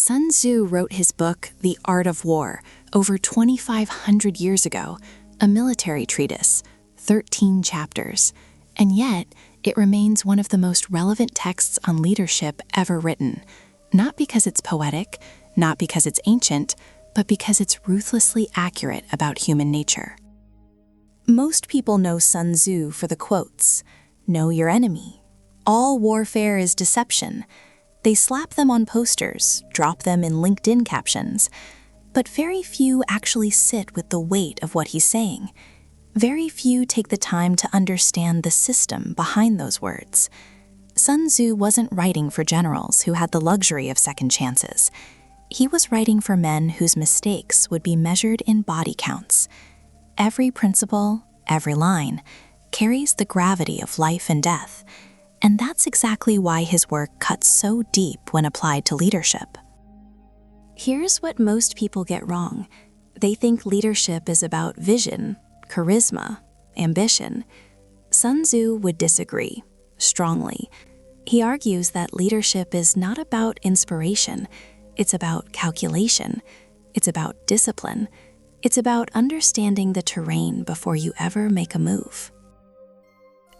Sun Tzu wrote his book, The Art of War, over 2,500 years ago, a military treatise, 13 chapters, and yet it remains one of the most relevant texts on leadership ever written, not because it's poetic, not because it's ancient, but because it's ruthlessly accurate about human nature. Most people know Sun Tzu for the quotes, "Know your enemy," "All warfare is deception." They slap them on posters, drop them in LinkedIn captions, but very few actually sit with the weight of what he's saying. Very few take the time to understand the system behind those words. Sun Tzu wasn't writing for generals who had the luxury of second chances. He was writing for men whose mistakes would be measured in body counts. Every principle, every line, carries the gravity of life and death, and that's exactly why his work cuts so deep when applied to leadership. Here's what most people get wrong. They think leadership is about vision, charisma, ambition. Sun Tzu would disagree, strongly. He argues that leadership is not about inspiration. It's about calculation. It's about discipline. It's about understanding the terrain before you ever make a move.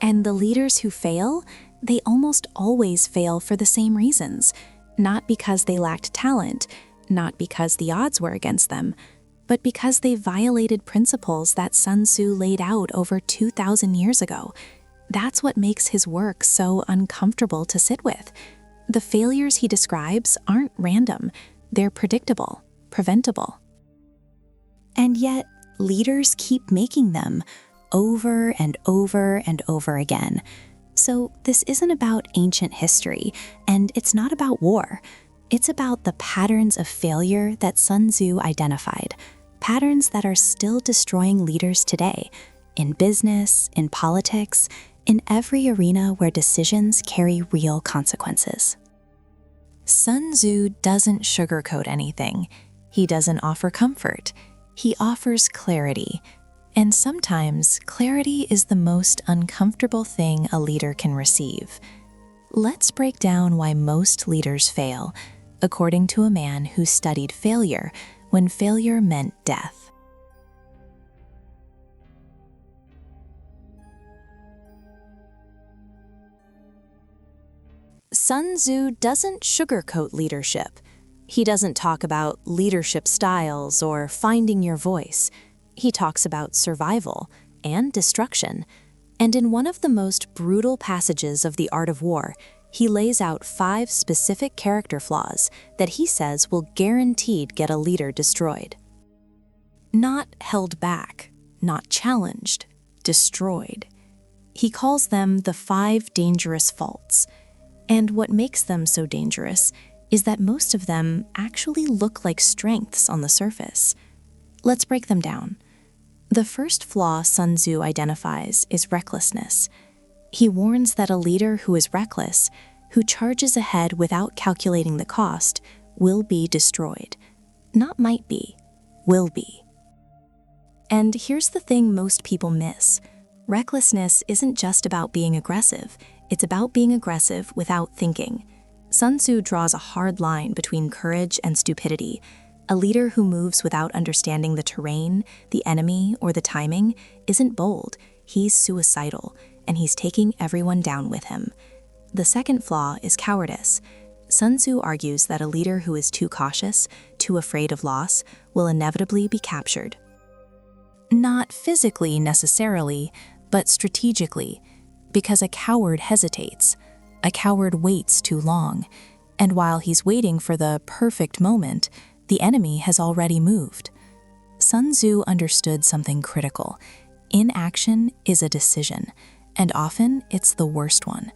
And the leaders who fail, they almost always fail for the same reasons. Not because they lacked talent, not because the odds were against them, but because they violated principles that Sun Tzu laid out over 2,000 years ago. That's what makes his work so uncomfortable to sit with. The failures he describes aren't random. They're predictable, preventable. And yet, leaders keep making them over and over and over again. So this isn't about ancient history, and it's not about war. It's about the patterns of failure that Sun Tzu identified, patterns that are still destroying leaders today, in business, in politics, in every arena where decisions carry real consequences. Sun Tzu doesn't sugarcoat anything. He doesn't offer comfort. He offers clarity. And sometimes, clarity is the most uncomfortable thing a leader can receive. Let's break down why most leaders fail, according to a man who studied failure when failure meant death. Sun Tzu doesn't sugarcoat leadership. He doesn't talk about leadership styles or finding your voice. He talks about survival and destruction. And in one of the most brutal passages of The Art of War, he lays out 5 specific character flaws that he says will guaranteed get a leader destroyed. Not held back, not challenged, destroyed. He calls them the 5 dangerous faults. And what makes them so dangerous is that most of them actually look like strengths on the surface. Let's break them down. The first flaw Sun Tzu identifies is recklessness. He warns that a leader who is reckless, who charges ahead without calculating the cost, will be destroyed. Not might be, will be. And here's the thing most people miss. Recklessness isn't just about being aggressive. It's about being aggressive without thinking. Sun Tzu draws a hard line between courage and stupidity. A leader who moves without understanding the terrain, the enemy, or the timing isn't bold. He's suicidal, and he's taking everyone down with him. The second flaw is cowardice. Sun Tzu argues that a leader who is too cautious, too afraid of loss, will inevitably be captured. Not physically necessarily, but strategically, because a coward hesitates. A coward waits too long, and while he's waiting for the perfect moment, the enemy has already moved. Sun Tzu understood something critical. Inaction is a decision, and often it's the worst one.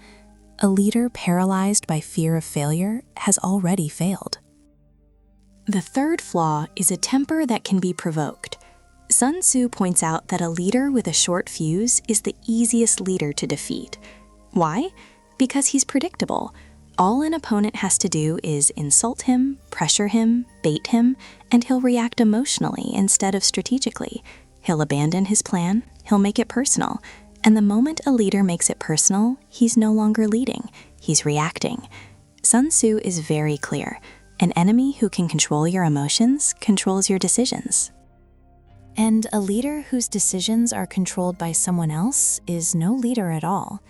A leader paralyzed by fear of failure has already failed. The third flaw is a temper that can be provoked. Sun Tzu points out that a leader with a short fuse is the easiest leader to defeat. Why? Because he's predictable. All an opponent has to do is insult him, pressure him, bait him, and he'll react emotionally instead of strategically. He'll abandon his plan, he'll make it personal, and the moment a leader makes it personal, he's no longer leading, he's reacting. Sun Tzu is very clear. An enemy who can control your emotions controls your decisions. And a leader whose decisions are controlled by someone else is no leader at all.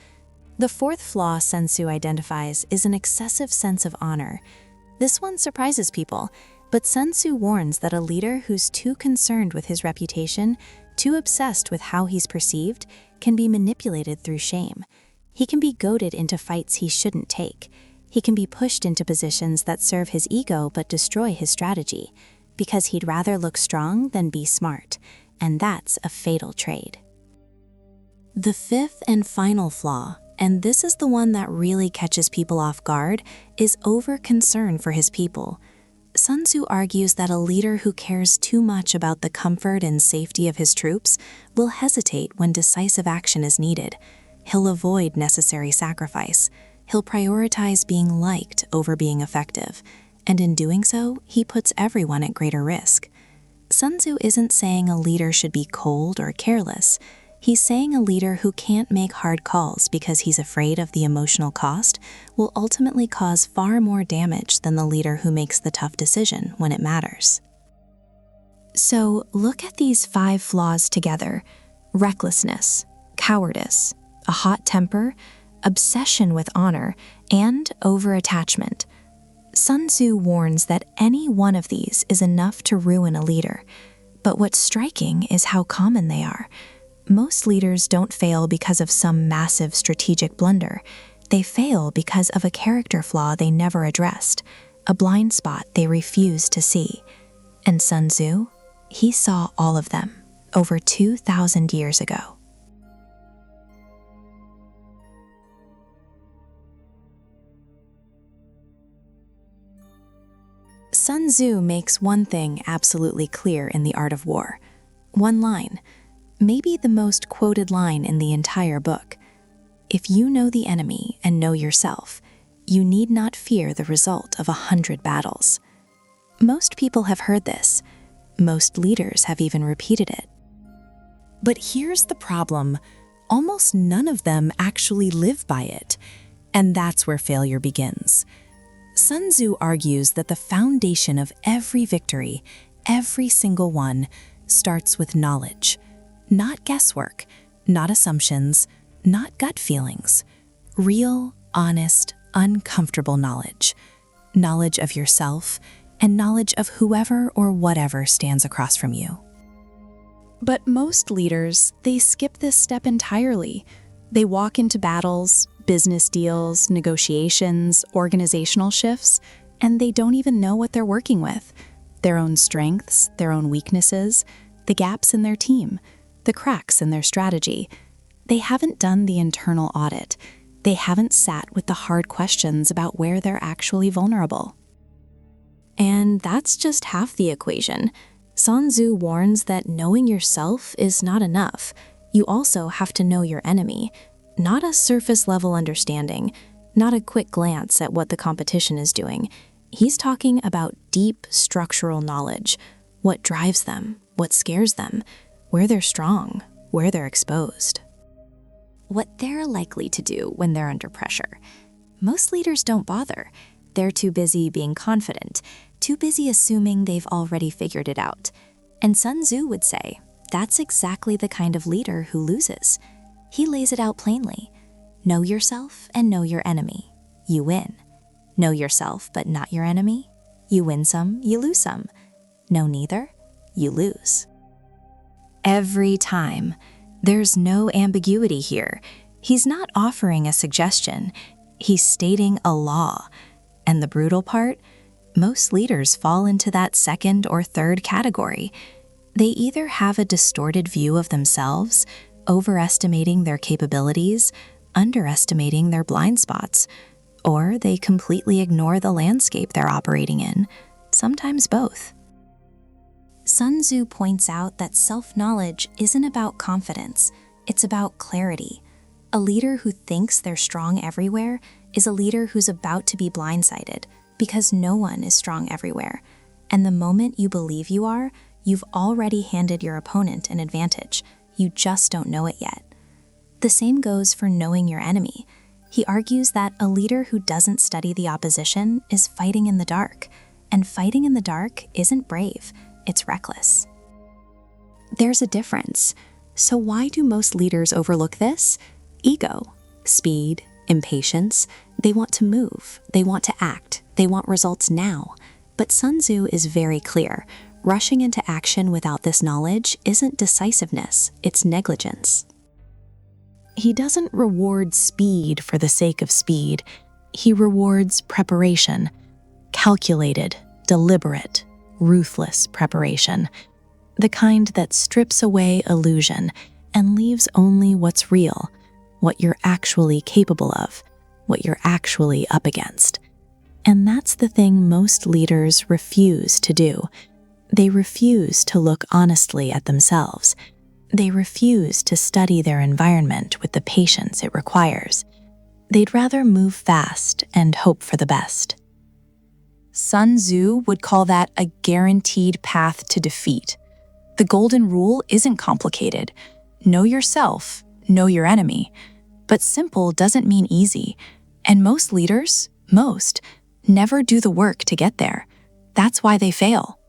The fourth flaw Sun Tzu identifies is an excessive sense of honor. This one surprises people, but Sun Tzu warns that a leader who's too concerned with his reputation, too obsessed with how he's perceived, can be manipulated through shame. He can be goaded into fights he shouldn't take. He can be pushed into positions that serve his ego but destroy his strategy, because he'd rather look strong than be smart, and that's a fatal trade. The fifth and final flaw, and this is the one that really catches people off guard, is over-concern for his people. Sun Tzu argues that a leader who cares too much about the comfort and safety of his troops will hesitate when decisive action is needed. He'll avoid necessary sacrifice. He'll prioritize being liked over being effective, and in doing so, he puts everyone at greater risk. Sun Tzu isn't saying a leader should be cold or careless. He's saying a leader who can't make hard calls because he's afraid of the emotional cost will ultimately cause far more damage than the leader who makes the tough decision when it matters. So look at these 5 flaws together: recklessness, cowardice, a hot temper, obsession with honor, and over-attachment. Sun Tzu warns that any one of these is enough to ruin a leader. But what's striking is how common they are. Most leaders don't fail because of some massive strategic blunder. They fail because of a character flaw they never addressed, a blind spot they refused to see. And Sun Tzu, he saw all of them over 2,000 years ago. Sun Tzu makes one thing absolutely clear in The Art of War. One line, maybe the most quoted line in the entire book. If you know the enemy and know yourself, you need not fear the result of 100 battles. Most people have heard this. Most leaders have even repeated it. But here's the problem. Almost none of them actually live by it. And that's where failure begins. Sun Tzu argues that the foundation of every victory, every single one, starts with knowledge. Not guesswork, not assumptions, not gut feelings. Real, honest, uncomfortable knowledge. Knowledge of yourself and knowledge of whoever or whatever stands across from you. But most leaders, they skip this step entirely. They walk into battles, business deals, negotiations, organizational shifts, and they don't even know what they're working with. Their own strengths, their own weaknesses, the gaps in their team, the cracks in their strategy. They haven't done the internal audit. They haven't sat with the hard questions about where they're actually vulnerable. And that's just half the equation. Sun Tzu warns that knowing yourself is not enough. You also have to know your enemy. Not a surface-level understanding, not a quick glance at what the competition is doing. He's talking about deep structural knowledge, what drives them, what scares them, where they're strong, where they're exposed. What they're likely to do when they're under pressure. Most leaders don't bother. They're too busy being confident, too busy assuming they've already figured it out. And Sun Tzu would say, that's exactly the kind of leader who loses. He lays it out plainly. Know yourself and know your enemy. You win. Know yourself but not your enemy. You win some, you lose some. Know neither, you lose. Every time. There's no ambiguity here. He's not offering a suggestion. He's stating a law. And the brutal part? Most leaders fall into that second or third category. They either have a distorted view of themselves, overestimating their capabilities, underestimating their blind spots, or they completely ignore the landscape they're operating in, sometimes both. Sun Tzu points out that self-knowledge isn't about confidence, it's about clarity. A leader who thinks they're strong everywhere is a leader who's about to be blindsided, because no one is strong everywhere. And the moment you believe you are, you've already handed your opponent an advantage. You just don't know it yet. The same goes for knowing your enemy. He argues that a leader who doesn't study the opposition is fighting in the dark. And fighting in the dark isn't brave, it's reckless. There's a difference. So why do most leaders overlook this? Ego, speed, impatience. They want to move, they want to act, they want results now. But Sun Tzu is very clear. Rushing into action without this knowledge isn't decisiveness, it's negligence. He doesn't reward speed for the sake of speed. He rewards preparation, calculated, deliberate, ruthless preparation, the kind that strips away illusion and leaves only what's real, what you're actually capable of, what you're actually up against. And that's the thing most leaders refuse to do. They refuse to look honestly at themselves. They refuse to study their environment with the patience it requires. They'd rather move fast and hope for the best. Sun Tzu would call that a guaranteed path to defeat. The golden rule isn't complicated. Know yourself, know your enemy. But simple doesn't mean easy. And most leaders, never do the work to get there. That's why they fail.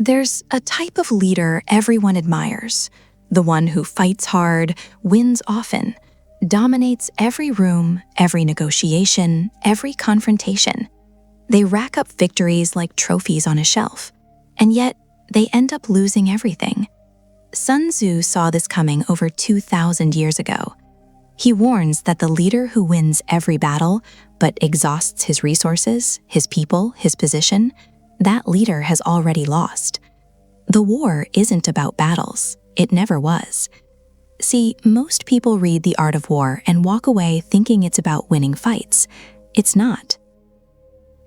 There's a type of leader everyone admires. The one who fights hard, wins often, dominates every room, every negotiation, every confrontation. They rack up victories like trophies on a shelf, and yet they end up losing everything. Sun Tzu saw this coming over 2,000 years ago. He warns that the leader who wins every battle but exhausts his resources, his people, his position, that leader has already lost. The war isn't about battles. It never was. See, most people read The Art of War and walk away thinking it's about winning fights. It's not.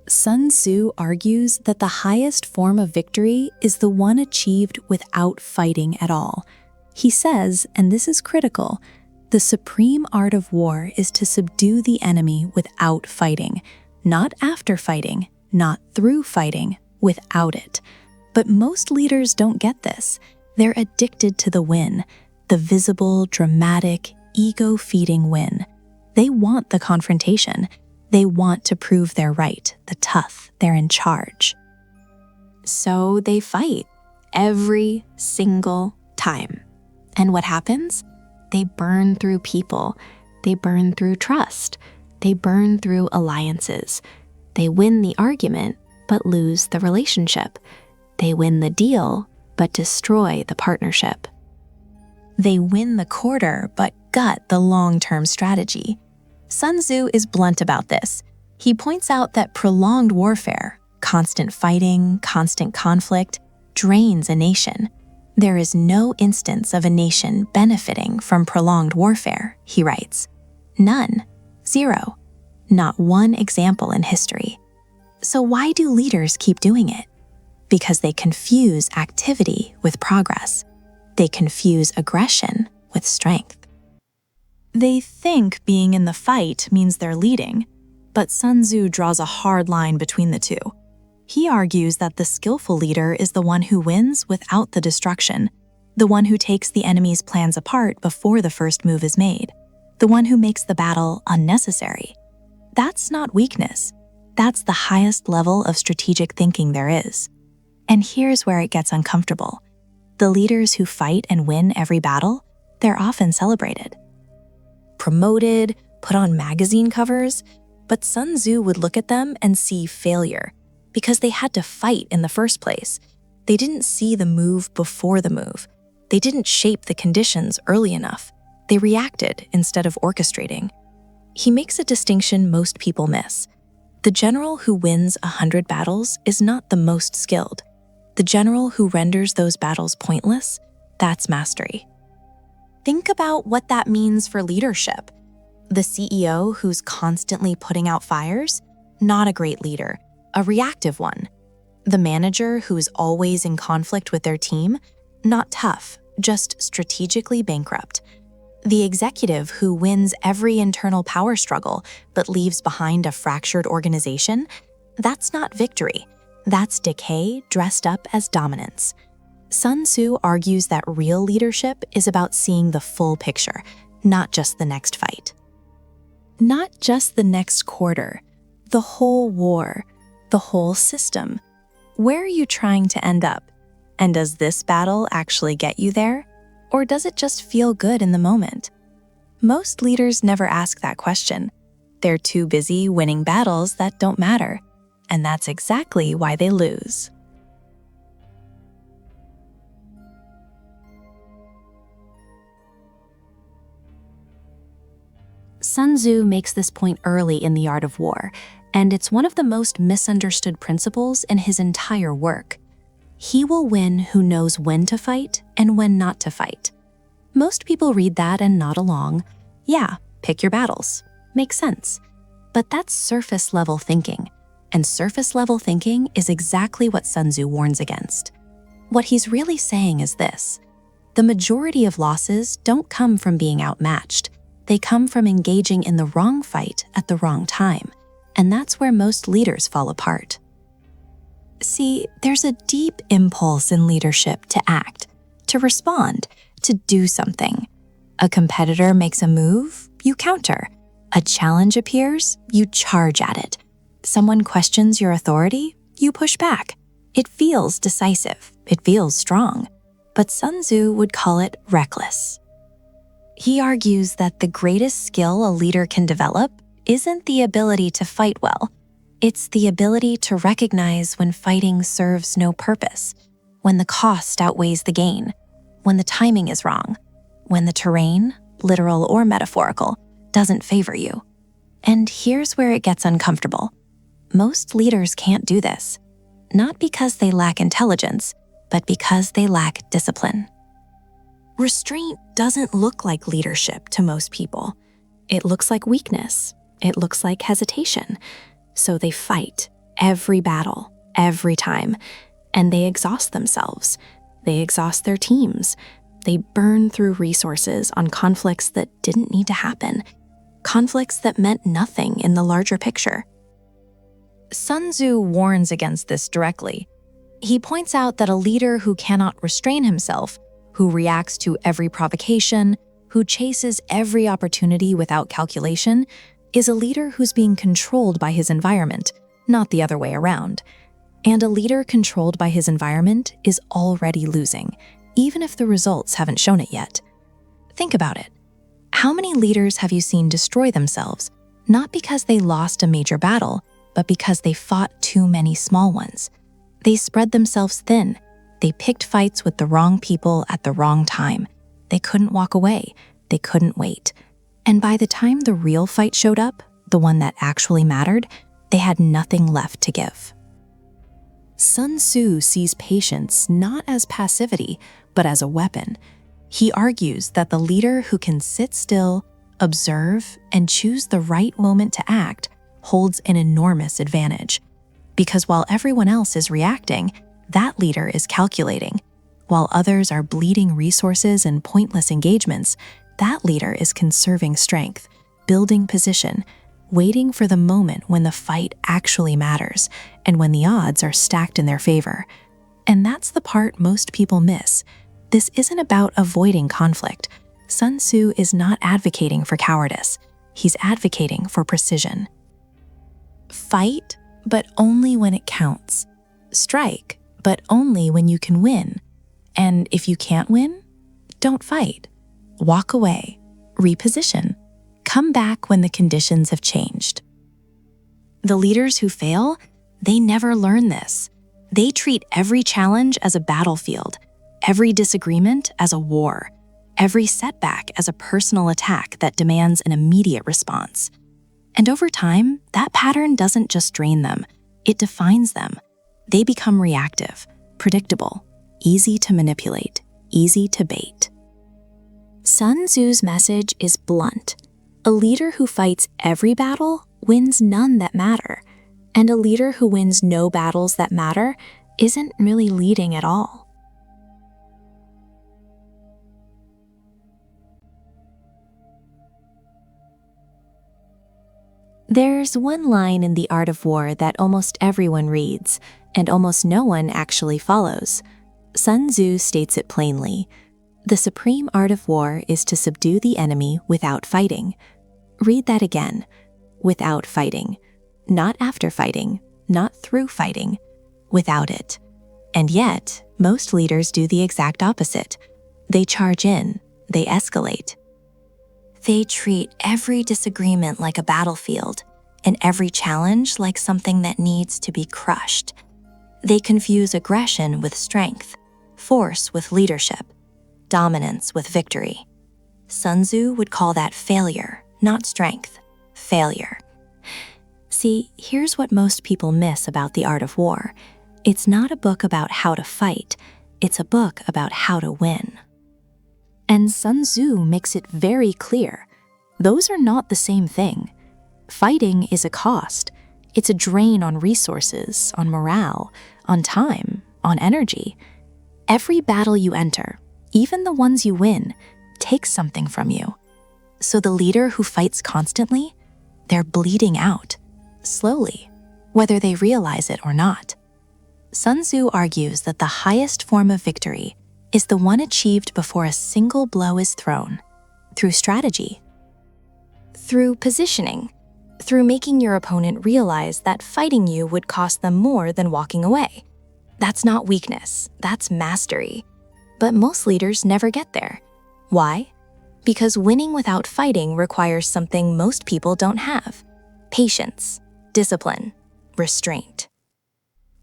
Sun Tzu argues that the highest form of victory is the one achieved without fighting at all. He says, and this is critical, the supreme art of war is to subdue the enemy without fighting, not after fighting, not through fighting, without it. But most leaders don't get this. They're addicted to the win, the visible, dramatic, ego-feeding win. They want the confrontation. They want to prove they're right, the tough, they're in charge. So they fight every single time. And what happens? They burn through people. They burn through trust. They burn through alliances. They win the argument, but lose the relationship. They win the deal, but destroy the partnership. They win the quarter, but gut the long-term strategy. Sun Tzu is blunt about this. He points out that prolonged warfare, constant fighting, constant conflict, drains a nation. There is no instance of a nation benefiting from prolonged warfare, he writes. None. Zero. Not one example in history. So why do leaders keep doing it? Because they confuse activity with progress. They confuse aggression with strength. They think being in the fight means they're leading, but Sun Tzu draws a hard line between the two. He argues that the skillful leader is the one who wins without the destruction, the one who takes the enemy's plans apart before the first move is made, the one who makes the battle unnecessary. That's not weakness. That's the highest level of strategic thinking there is. And here's where it gets uncomfortable. The leaders who fight and win every battle, they're often celebrated. Promoted, put on magazine covers, but Sun Tzu would look at them and see failure because they had to fight in the first place. They didn't see the move before the move. They didn't shape the conditions early enough. They reacted instead of orchestrating. He makes a distinction most people miss. The general who wins 100 battles is not the most skilled. The general who renders those battles pointless, that's mastery. Think about what that means for leadership. The CEO who's constantly putting out fires, not a great leader, a reactive one. The manager who's always in conflict with their team, not tough, just strategically bankrupt. The executive who wins every internal power struggle but leaves behind a fractured organization, that's not victory. That's decay dressed up as dominance. Sun Tzu argues that real leadership is about seeing the full picture. not just the next fight. Not just the next quarter, the whole war, the whole system. Where are you trying to end up? And does this battle actually get you there? Or does it just feel good in the moment? Most leaders never ask that question. They're too busy winning battles that don't matter. And that's exactly why they lose. Sun Tzu makes this point early in The Art of War, and it's one of the most misunderstood principles in his entire work. He will win who knows when to fight and when not to fight. Most people read that and nod along. Yeah, pick your battles. Makes sense. But that's surface-level thinking, and surface-level thinking is exactly what Sun Tzu warns against. What he's really saying is this: the majority of losses don't come from being outmatched. They come from engaging in the wrong fight at the wrong time, and that's where most leaders fall apart. See, there's a deep impulse in leadership to act, to respond, to do something. A competitor makes a move, you counter. A challenge appears, you charge at it. Someone questions your authority, you push back. It feels decisive, it feels strong, but Sun Tzu would call it reckless. He argues that the greatest skill a leader can develop isn't the ability to fight well. It's the ability to recognize when fighting serves no purpose, when the cost outweighs the gain, when the timing is wrong, when the terrain, literal or metaphorical, doesn't favor you. And here's where it gets uncomfortable. Most leaders can't do this, not because they lack intelligence, but because they lack discipline. Restraint doesn't look like leadership to most people. It looks like weakness. It looks like hesitation. So they fight every battle, every time, and they exhaust themselves. They exhaust their teams. They burn through resources on conflicts that didn't need to happen, conflicts that meant nothing in the larger picture. Sun Tzu warns against this directly. He points out that a leader who cannot restrain himself, who reacts to every provocation, who chases every opportunity without calculation, is a leader who's being controlled by his environment, not the other way around. And a leader controlled by his environment is already losing, even if the results haven't shown it yet. Think about it. How many leaders have you seen destroy themselves, not because they lost a major battle, but because they fought too many small ones? They spread themselves thin. They picked fights with the wrong people at the wrong time. They couldn't walk away. They couldn't wait. And by the time the real fight showed up, the one that actually mattered, they had nothing left to give. Sun Tzu sees patience not as passivity, but as a weapon. He argues that the leader who can sit still, observe, and choose the right moment to act holds an enormous advantage. Because while everyone else is reacting, that leader is calculating. While others are bleeding resources and pointless engagements, that leader is conserving strength, building position, waiting for the moment when the fight actually matters and when the odds are stacked in their favor. And that's the part most people miss. This isn't about avoiding conflict. Sun Tzu is not advocating for cowardice. He's advocating for precision. Fight, but only when it counts. Strike, but only when you can win. And if you can't win, don't fight. Walk away, reposition, come back when the conditions have changed. The leaders who fail, they never learn this. They treat every challenge as a battlefield, every disagreement as a war, every setback as a personal attack that demands an immediate response. And over time, that pattern doesn't just drain them, it defines them. They become reactive, predictable, easy to manipulate, easy to bait. Sun Tzu's message is blunt. A leader who fights every battle wins none that matter, and a leader who wins no battles that matter isn't really leading at all. There's one line in The Art of War that almost everyone reads, and almost no one actually follows. Sun Tzu states it plainly: The supreme art of war is to subdue the enemy without fighting. Read that again. Without fighting. Not after fighting, not through fighting, without it. And yet, most leaders do the exact opposite. They charge in, they escalate. They treat every disagreement like a battlefield, and every challenge like something that needs to be crushed. They confuse aggression with strength, force with leadership, dominance with victory. Sun Tzu would call that failure, not strength, failure. See, here's what most people miss about the art of war. It's not a book about how to fight, it's a book about how to win. And Sun Tzu makes it very clear. Those are not the same thing. Fighting is a cost. It's a drain on resources, on morale, on time, on energy. Every battle you enter, even the ones you win, takes something from you. So the leader who fights constantly, they're bleeding out, slowly, whether they realize it or not. Sun Tzu argues that the highest form of victory is the one achieved before a single blow is thrown, through strategy, through positioning, through making your opponent realize that fighting you would cost them more than walking away. That's not weakness, that's mastery. But most leaders never get there. Why? Because winning without fighting requires something most people don't have: patience, discipline, restraint.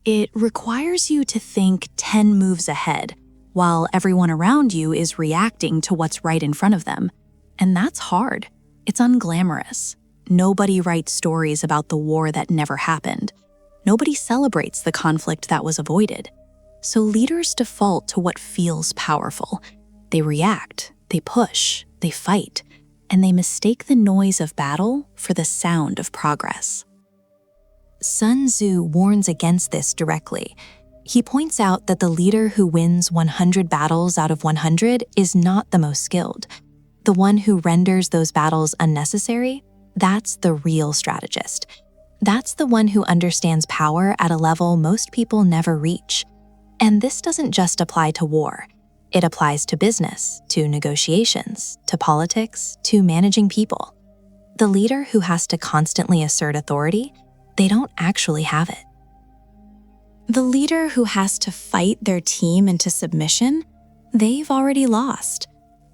It requires you to think 10 moves ahead, while everyone around you is reacting to what's right in front of them. And that's hard. It's unglamorous. Nobody writes stories about the war that never happened. Nobody celebrates the conflict that was avoided. So leaders default to what feels powerful. They react, they push, they fight, and they mistake the noise of battle for the sound of progress. Sun Tzu warns against this directly. He points out that the leader who wins 100 battles out of 100 is not the most skilled. The one who renders those battles unnecessary, that's the real strategist. That's the one who understands power at a level most people never reach. And this doesn't just apply to war. It applies to business, to negotiations, to politics, to managing people. The leader who has to constantly assert authority, they don't actually have it. The leader who has to fight their team into submission, they've already lost.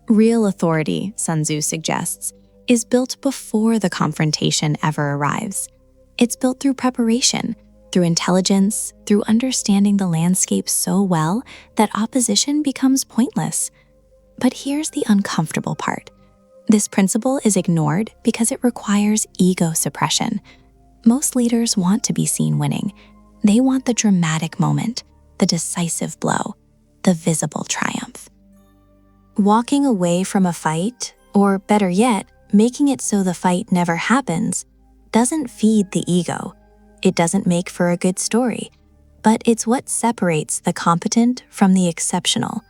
Real authority, Sun Tzu suggests, is built before the confrontation ever arrives. It's built through preparation, through intelligence, through understanding the landscape so well that opposition becomes pointless. But here's the uncomfortable part. This principle is ignored because it requires ego suppression. Most leaders want to be seen winning. They want the dramatic moment, the decisive blow, the visible triumph. Walking away from a fight, or better yet, making it so the fight never happens, doesn't feed the ego. It doesn't make for a good story, but it's what separates the competent from the exceptional.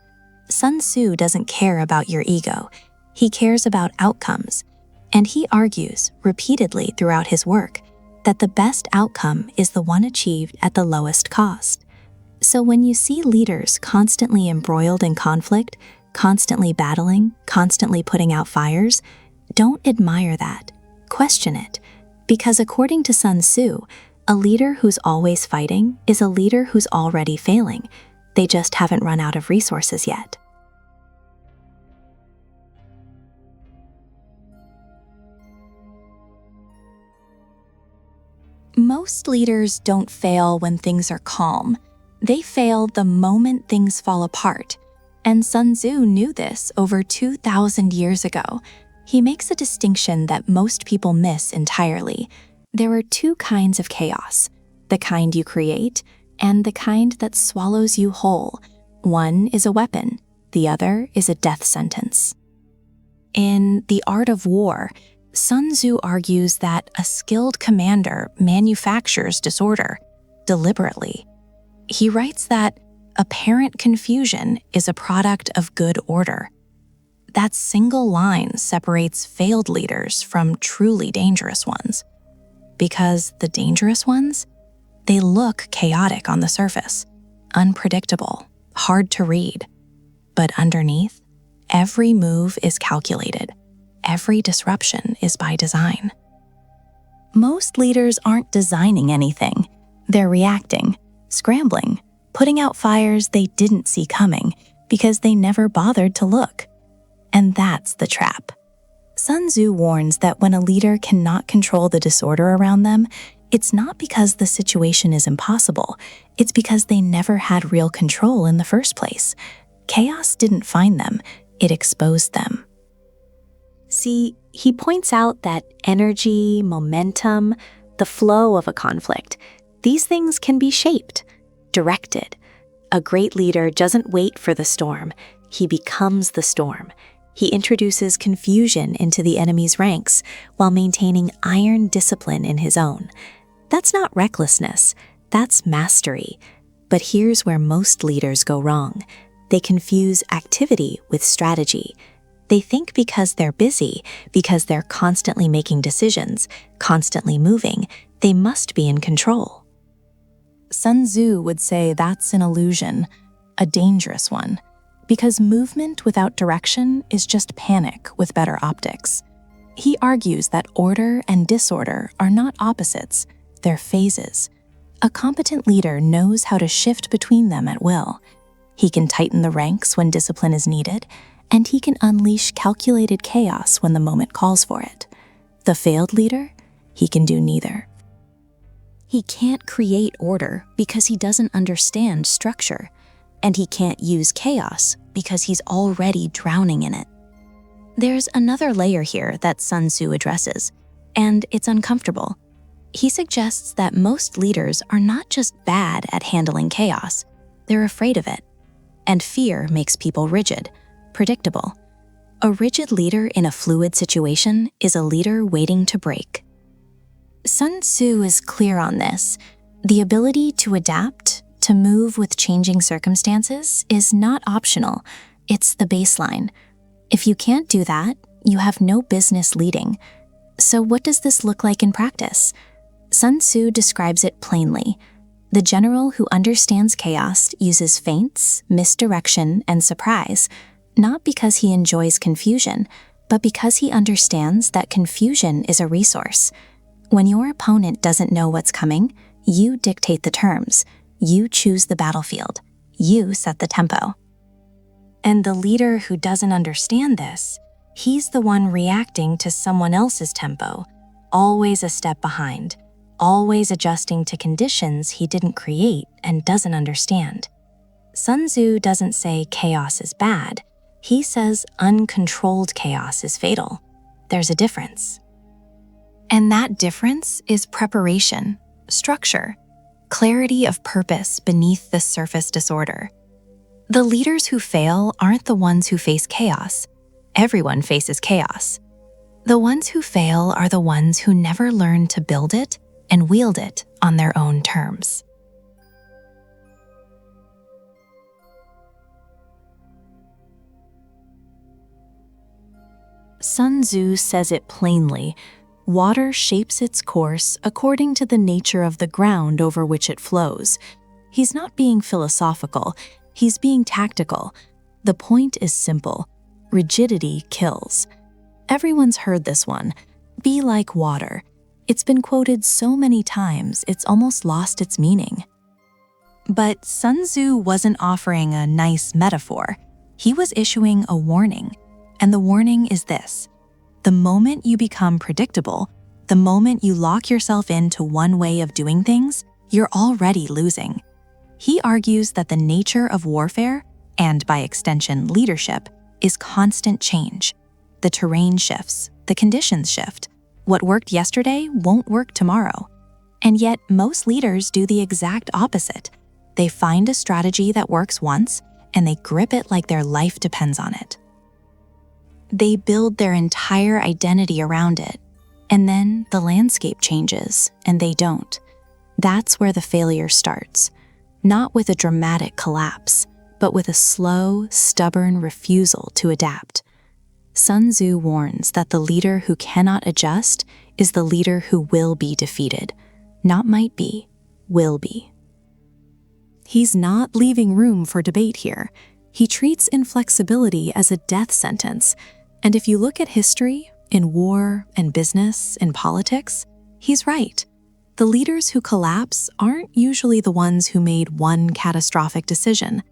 Sun Tzu doesn't care about your ego. He cares about outcomes, and he argues repeatedly throughout his work that the best outcome is the one achieved at the lowest cost. So when you see leaders constantly embroiled in conflict, constantly battling, constantly putting out fires, don't admire that. Question it. Because according to Sun Tzu, a leader who's always fighting is a leader who's already failing. They just haven't run out of resources yet. Most leaders don't fail when things are calm. They fail the moment things fall apart. And Sun Tzu knew this over 2,000 years ago. He makes a distinction that most people miss entirely. There are two kinds of chaos, the kind you create and the kind that swallows you whole. One is a weapon, the other is a death sentence. In The Art of War, Sun Tzu argues that a skilled commander manufactures disorder deliberately. He writes that apparent confusion is a product of good order. That single line separates failed leaders from truly dangerous ones. Because the dangerous ones, they look chaotic on the surface, unpredictable, hard to read. But underneath, Every move is calculated. Every disruption is by design. Most leaders aren't designing anything. They're reacting, scrambling, putting out fires they didn't see coming because they never bothered to look. And that's the trap. Sun Tzu warns that when a leader cannot control the disorder around them, it's not because the situation is impossible. It's because they never had real control in the first place. Chaos didn't find them, it exposed them. See, he points out that energy, momentum, the flow of a conflict, these things can be shaped, directed. A great leader doesn't wait for the storm, he becomes the storm. He introduces confusion into the enemy's ranks while maintaining iron discipline in his own. That's not recklessness, that's mastery. But here's where most leaders go wrong. They confuse activity with strategy. They think because they're busy, because they're constantly making decisions, constantly moving, they must be in control. Sun Tzu would say that's an illusion, a dangerous one, because movement without direction is just panic with better optics. He argues that order and disorder are not opposites, they're phases. A competent leader knows how to shift between them at will. He can tighten the ranks when discipline is needed, and he can unleash calculated chaos when the moment calls for it. The failed leader, he can do neither. He can't create order because he doesn't understand structure, and he can't use chaos because he's already drowning in it. There's another layer here that Sun Tzu addresses, and it's uncomfortable. He suggests that most leaders are not just bad at handling chaos, they're afraid of it. And fear makes people rigid, predictable. A rigid leader in a fluid situation is a leader waiting to break. Sun Tzu is clear on this. The ability to adapt, to move with changing circumstances, is not optional. It's the baseline. If you can't do that, you have no business leading. So what does this look like in practice? Sun Tzu describes it plainly. The general who understands chaos uses feints, misdirection, and surprise, not because he enjoys confusion, but because he understands that confusion is a resource. When your opponent doesn't know what's coming, you dictate the terms, you choose the battlefield, you set the tempo. And the leader who doesn't understand this, he's the one reacting to someone else's tempo, always a step behind, always adjusting to conditions he didn't create and doesn't understand. Sun Tzu doesn't say chaos is bad. He says uncontrolled chaos is fatal. There's a difference. And that difference is preparation, structure, clarity of purpose beneath the surface disorder. The leaders who fail aren't the ones who face chaos. Everyone faces chaos. The ones who fail are the ones who never learn to build it and wield it on their own terms. Sun Tzu says it plainly. Water shapes its course according to the nature of the ground over which it flows. He's not being philosophical, he's being tactical. The point is simple. Rigidity kills. Everyone's heard this one. Be like water. It's been quoted so many times, it's almost lost its meaning. But Sun Tzu wasn't offering a nice metaphor. He was issuing a warning. And the warning is this. The moment you become predictable, the moment you lock yourself into one way of doing things, you're already losing. He argues that the nature of warfare, and by extension leadership, is constant change. The terrain shifts, the conditions shift. What worked yesterday won't work tomorrow. And yet, most leaders do the exact opposite. They find a strategy that works once, and they grip it like their life depends on it. They build their entire identity around it, and then the landscape changes, and they don't. That's where the failure starts, not with a dramatic collapse, but with a slow, stubborn refusal to adapt. Sun Tzu warns that the leader who cannot adjust is the leader who will be defeated, not might be, will be. He's not leaving room for debate here. He treats inflexibility as a death sentence, and if you look at history, in war and business and politics, he's right. The leaders who collapse aren't usually the ones who made one catastrophic decision.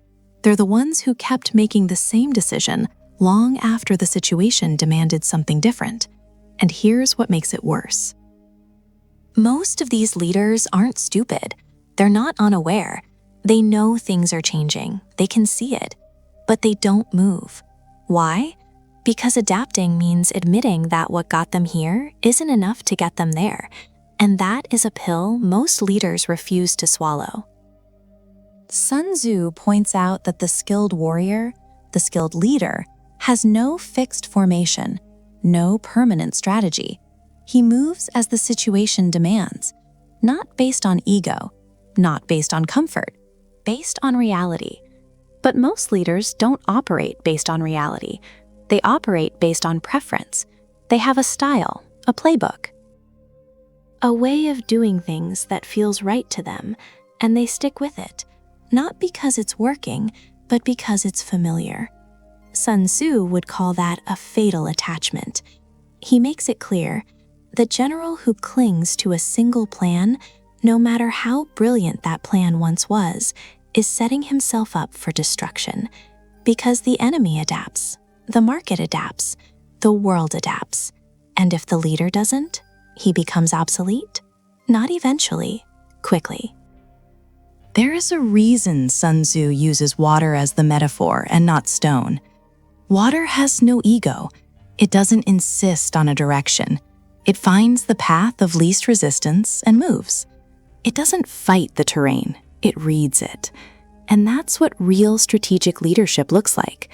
They're the ones who kept making the same decision long after the situation demanded something different. And here's what makes it worse. Most of these leaders aren't stupid. They're not unaware. They know things are changing. They can see it. But they don't move. Why? Because adapting means admitting that what got them here isn't enough to get them there. And that is a pill most leaders refuse to swallow. Sun Tzu points out that the skilled warrior, the skilled leader, has no fixed formation, no permanent strategy. He moves as the situation demands, not based on ego, not based on comfort, based on reality. But most leaders don't operate based on reality. They operate based on preference. They have a style, a playbook, a way of doing things that feels right to them, and they stick with it, not because it's working, but because it's familiar. Sun Tzu would call that a fatal attachment. He makes it clear, the general who clings to a single plan, no matter how brilliant that plan once was, is setting himself up for destruction. Because the enemy adapts, the market adapts, the world adapts. And if the leader doesn't, he becomes obsolete. Not eventually, quickly. There is a reason Sun Tzu uses water as the metaphor and not stone. Water has no ego. It doesn't insist on a direction. It finds the path of least resistance and moves. It doesn't fight the terrain. It reads it. And that's what real strategic leadership looks like.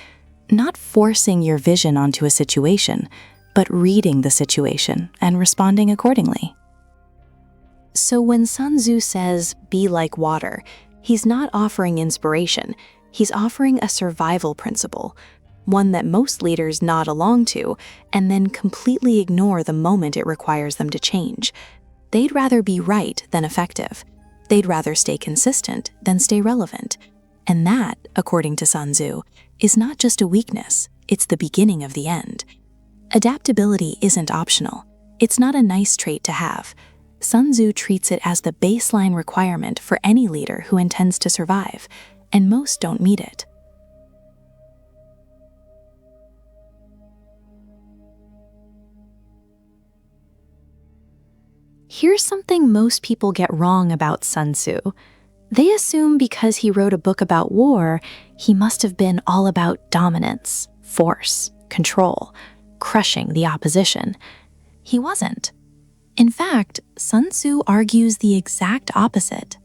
Not forcing your vision onto a situation, but reading the situation and responding accordingly. So when Sun Tzu says, be like water, he's not offering inspiration. He's offering a survival principle, one that most leaders nod along to and then completely ignore the moment it requires them to change. They'd rather be right than effective. They'd rather stay consistent than stay relevant. And that, according to Sun Tzu, is not just a weakness, it's the beginning of the end. Adaptability isn't optional. It's not a nice trait to have. Sun Tzu treats it as the baseline requirement for any leader who intends to survive, and most don't meet it. Here's something most people get wrong about Sun Tzu. They assume because he wrote a book about war, he must have been all about dominance, force, control, crushing the opposition. He wasn't. In fact, Sun Tzu argues the exact opposite.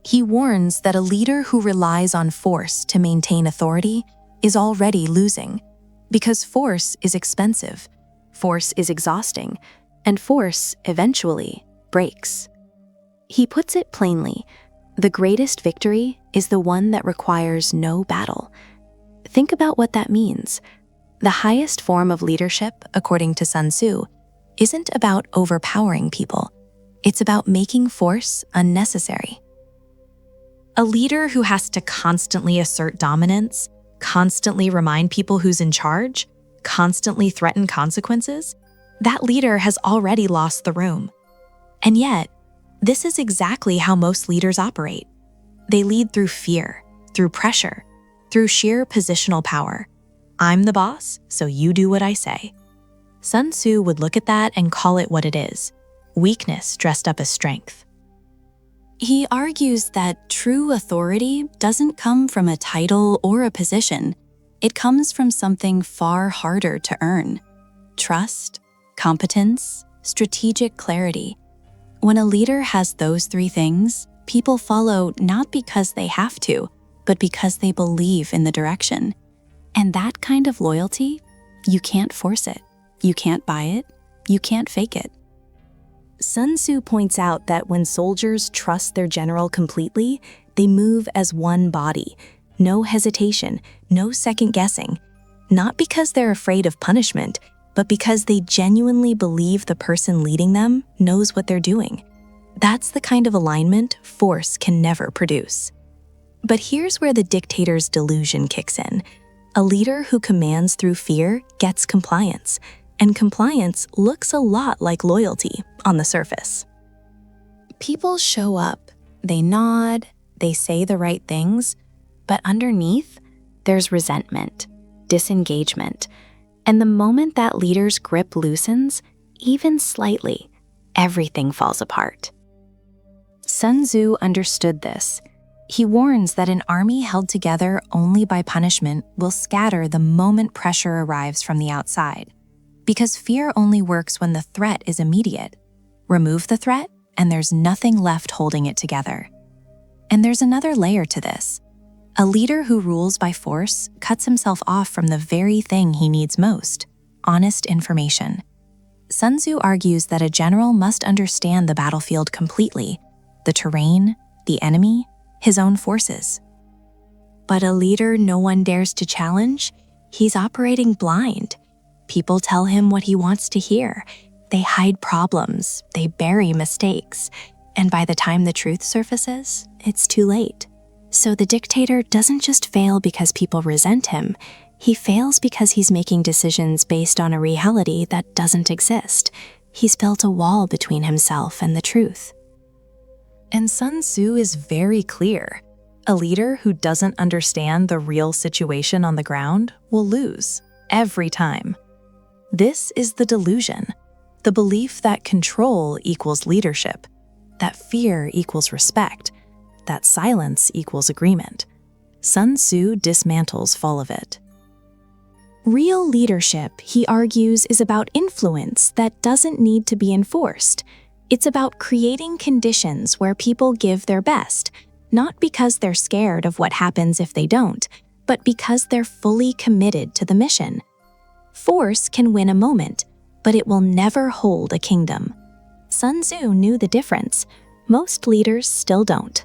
He warns that a leader who relies on force to maintain authority is already losing, because force is expensive, force is exhausting, and force, eventually, breaks. He puts it plainly, the greatest victory is the one that requires no battle. Think about what that means. The highest form of leadership, according to Sun Tzu, isn't about overpowering people. It's about making force unnecessary. A leader who has to constantly assert dominance, constantly remind people who's in charge, constantly threaten consequences, that leader has already lost the room. And yet, this is exactly how most leaders operate. They lead through fear, through pressure, through sheer positional power. I'm the boss, so you do what I say. Sun Tzu would look at that and call it what it is, weakness dressed up as strength. He argues that true authority doesn't come from a title or a position. It comes from something far harder to earn: trust, competence, strategic clarity. When a leader has those three things, people follow not because they have to, but because they believe in the direction. And that kind of loyalty, you can't force it. You can't buy it. You can't fake it. Sun Tzu points out that when soldiers trust their general completely, they move as one body. No hesitation, no second guessing. Not because they're afraid of punishment, but because they genuinely believe the person leading them knows what they're doing. That's the kind of alignment force can never produce. But here's where the dictator's delusion kicks in. A leader who commands through fear gets compliance, and compliance looks a lot like loyalty on the surface. People show up, they nod, they say the right things, but underneath, there's resentment, disengagement, and the moment that leader's grip loosens, even slightly, everything falls apart. Sun Tzu understood this. He warns that an army held together only by punishment will scatter the moment pressure arrives from the outside, because fear only works when the threat is immediate. Remove the threat, and there's nothing left holding it together. And there's another layer to this. A leader who rules by force cuts himself off from the very thing he needs most: honest information. Sun Tzu argues that a general must understand the battlefield completely, the terrain, the enemy, his own forces. But a leader no one dares to challenge, he's operating blind. People tell him what he wants to hear. They hide problems, they bury mistakes, and by the time the truth surfaces, it's too late. So the dictator doesn't just fail because people resent him, he fails because he's making decisions based on a reality that doesn't exist. He's built a wall between himself and the truth. And Sun Tzu is very clear. A leader who doesn't understand the real situation on the ground will lose every time. This is the delusion, the belief that control equals leadership, that fear equals respect, that silence equals agreement. Sun Tzu dismantles all of it. Real leadership, he argues, is about influence that doesn't need to be enforced. It's about creating conditions where people give their best, not because they're scared of what happens if they don't, but because they're fully committed to the mission. Force can win a moment, but it will never hold a kingdom. Sun Tzu knew the difference. Most leaders still don't.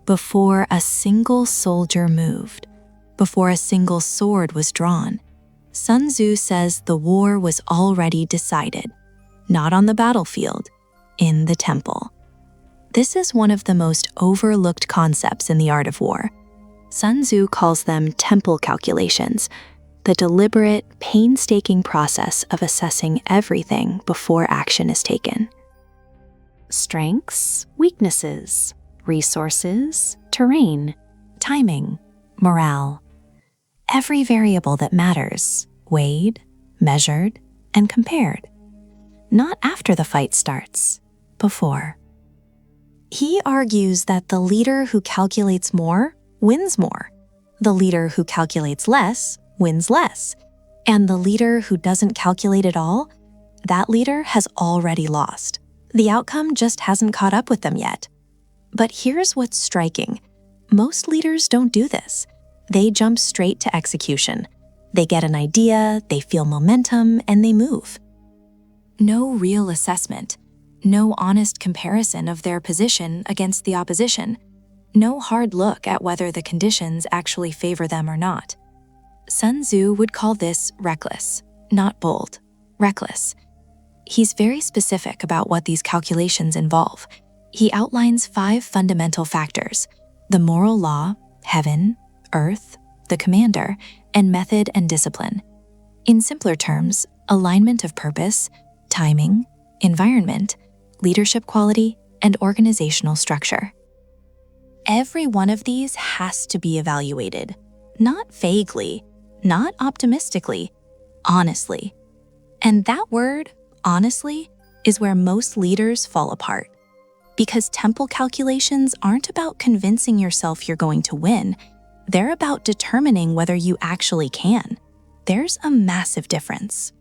Before a single soldier moved, before a single sword was drawn, Sun Tzu says the war was already decided, not on the battlefield, in the temple. This is one of the most overlooked concepts in the art of war. Sun Tzu calls them temple calculations, the deliberate, painstaking process of assessing everything before action is taken. Strengths, weaknesses, resources, terrain, timing, morale. Every variable that matters, weighed, measured, and compared. Not after the fight starts, before. He argues that the leader who calculates more wins more. The leader who calculates less wins less. And the leader who doesn't calculate at all, that leader has already lost. The outcome just hasn't caught up with them yet. But here's what's striking. Most leaders don't do this. They jump straight to execution. They get an idea, they feel momentum, and they move. No real assessment. No honest comparison of their position against the opposition. No hard look at whether the conditions actually favor them or not. Sun Tzu would call this reckless, not bold, reckless. He's very specific about what these calculations involve. He outlines 5 fundamental factors: the moral law, heaven, earth, the commander, and method and discipline. In simpler terms, alignment of purpose, timing, environment, leadership quality, and organizational structure. Every one of these has to be evaluated, not vaguely, not optimistically, honestly. And that word, honestly, is where most leaders fall apart. Because temple calculations aren't about convincing yourself you're going to win. They're about determining whether you actually can. There's a massive difference.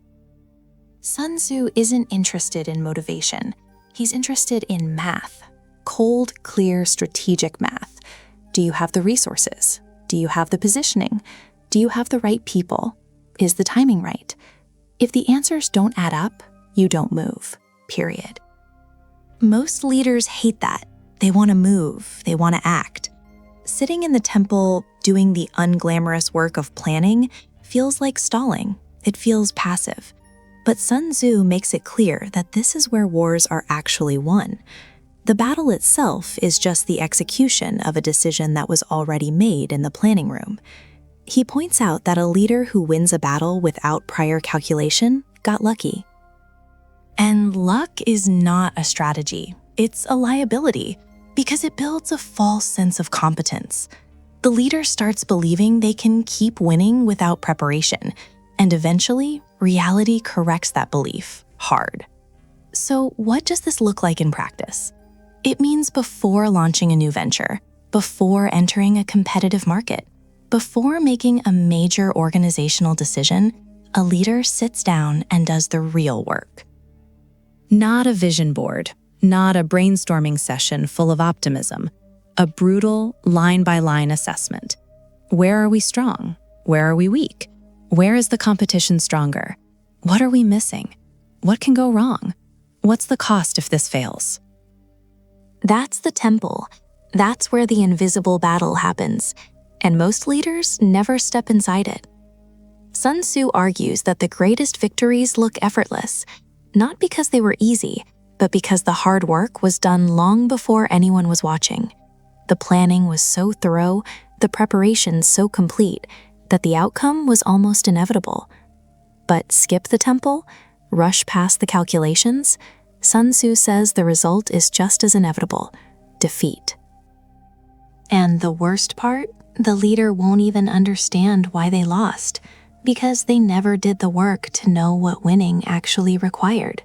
Sun Tzu isn't interested in motivation. He's interested in math. Cold, clear, strategic math. Do you have the resources? Do you have the positioning? Do you have the right people? Is the timing right? If the answers don't add up, you don't move, period. Most leaders hate that. They want to move, they want to act. Sitting in the temple, doing the unglamorous work of planning, feels like stalling. It feels passive. But Sun Tzu makes it clear that this is where wars are actually won. The battle itself is just the execution of a decision that was already made in the planning room. He points out that a leader who wins a battle without prior calculation got lucky. And luck is not a strategy, it's a liability, because it builds a false sense of competence. The leader starts believing they can keep winning without preparation, and eventually, reality corrects that belief hard. So what does this look like in practice? It means before launching a new venture, before entering a competitive market, before making a major organizational decision, a leader sits down and does the real work. Not a vision board, not a brainstorming session full of optimism, a brutal line-by-line assessment. Where are we strong? Where are we weak? Where is the competition stronger? What are we missing? What can go wrong? What's the cost if this fails? That's the temple. That's where the invisible battle happens, and most leaders never step inside it. Sun Tzu argues that the greatest victories look effortless, not because they were easy, but because the hard work was done long before anyone was watching. The planning was so thorough, the preparation so complete, that the outcome was almost inevitable. But skip the temple, rush past the calculations, Sun Tzu says the result is just as inevitable: defeat. And the worst part, the leader won't even understand why they lost, because they never did the work to know what winning actually required.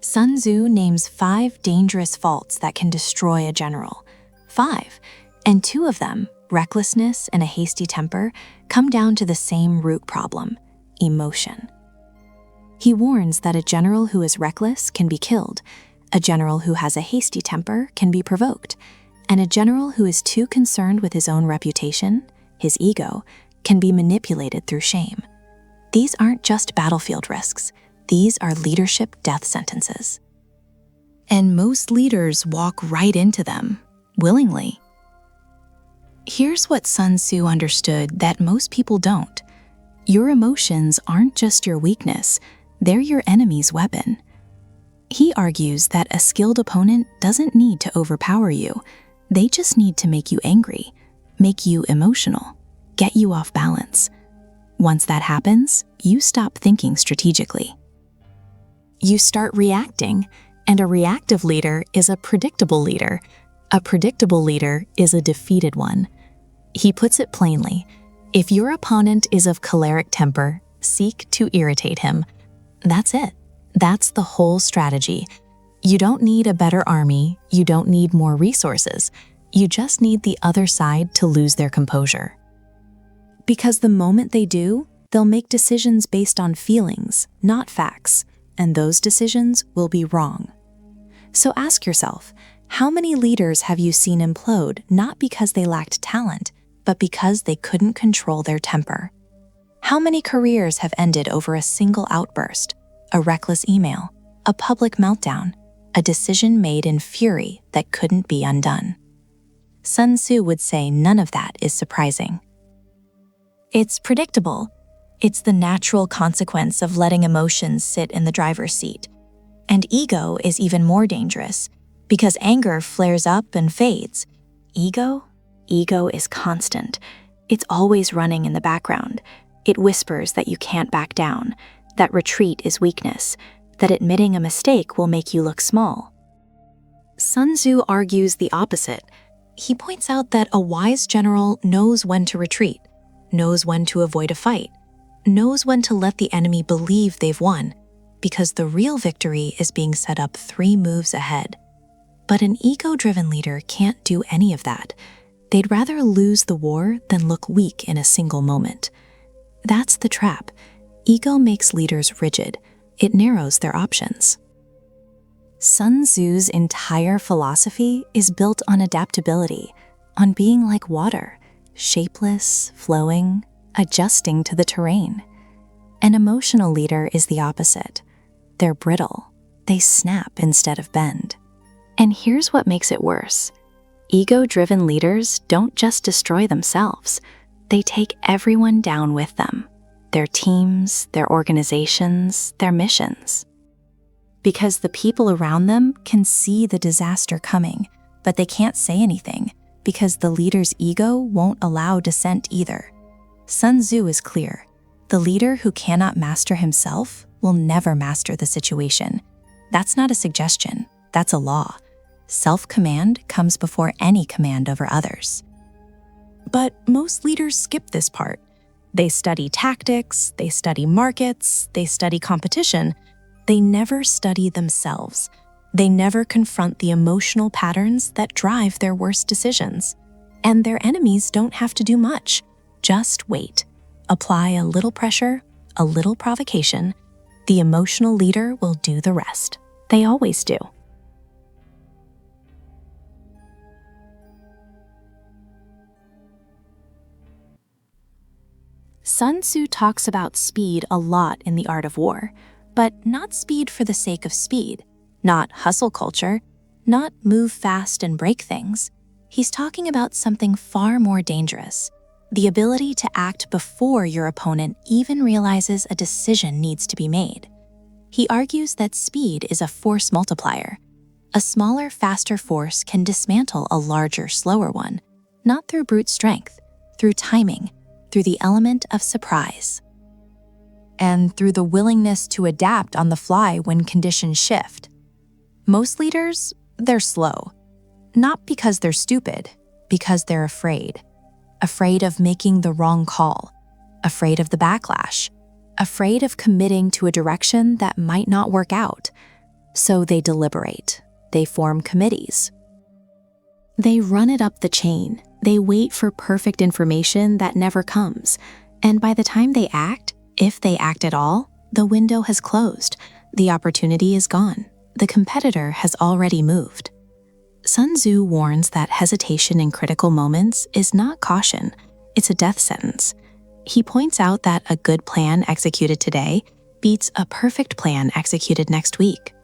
Sun Tzu names 5 dangerous faults that can destroy a general. 5, and 2 of them, recklessness and a hasty temper, come down to the same root problem: emotion. He warns that a general who is reckless can be killed, a general who has a hasty temper can be provoked, and a general who is too concerned with his own reputation, his ego, can be manipulated through shame. These aren't just battlefield risks. These are leadership death sentences. And most leaders walk right into them, willingly. Here's what Sun Tzu understood that most people don't. Your emotions aren't just your weakness, they're your enemy's weapon. He argues that a skilled opponent doesn't need to overpower you. They just need to make you angry, make you emotional, get you off balance. Once that happens, you stop thinking strategically. You start reacting, and a reactive leader is a predictable leader. A predictable leader is a defeated one. He puts it plainly: if your opponent is of choleric temper, seek to irritate him. That's it. That's the whole strategy. You don't need a better army. You don't need more resources. You just need the other side to lose their composure. Because the moment they do, they'll make decisions based on feelings, not facts, and those decisions will be wrong. So ask yourself, how many leaders have you seen implode not because they lacked talent, but because they couldn't control their temper? How many careers have ended over a single outburst, a reckless email, a public meltdown, a decision made in fury that couldn't be undone? Sun Tzu would say none of that is surprising. It's predictable. It's the natural consequence of letting emotions sit in the driver's seat. And ego is even more dangerous, because anger flares up and fades. Ego is constant. It's always running in the background. It whispers that you can't back down, that retreat is weakness, that admitting a mistake will make you look small. Sun Tzu argues the opposite. He points out that a wise general knows when to retreat, knows when to avoid a fight, knows when to let the enemy believe they've won, because the real victory is being set up 3 moves ahead. But an ego-driven leader can't do any of that. They'd rather lose the war than look weak in a single moment. That's the trap. Ego makes leaders rigid. It narrows their options. Sun Tzu's entire philosophy is built on adaptability, on being like water, shapeless, flowing, adjusting to the terrain. An emotional leader is the opposite. They're brittle. They snap instead of bend. And here's what makes it worse. Ego-driven leaders don't just destroy themselves, they take everyone down with them, their teams, their organizations, their missions. Because the people around them can see the disaster coming, but they can't say anything because the leader's ego won't allow dissent either. Sun Tzu is clear. The leader who cannot master himself will never master the situation. That's not a suggestion, that's a law. Self-command comes before any command over others. But most leaders skip this part. They study tactics, they study markets, they study competition. They never study themselves. They never confront the emotional patterns that drive their worst decisions. And their enemies don't have to do much. Just wait. Apply a little pressure, a little provocation. The emotional leader will do the rest. They always do. Sun Tzu talks about speed a lot in The Art of War, but not speed for the sake of speed, not hustle culture, not move fast and break things. He's talking about something far more dangerous, the ability to act before your opponent even realizes a decision needs to be made. He argues that speed is a force multiplier. A smaller, faster force can dismantle a larger, slower one, not through brute strength, through timing, through the element of surprise, and through the willingness to adapt on the fly when conditions shift. Most leaders, they're slow. Not because they're stupid, because they're afraid. Afraid of making the wrong call, afraid of the backlash, afraid of committing to a direction that might not work out. So they deliberate, they form committees. They run it up the chain, they wait for perfect information that never comes, and by the time they act, if they act at all, the window has closed, the opportunity is gone, the competitor has already moved. Sun Tzu warns that hesitation in critical moments is not caution, it's a death sentence. He points out that a good plan executed today beats a perfect plan executed next week.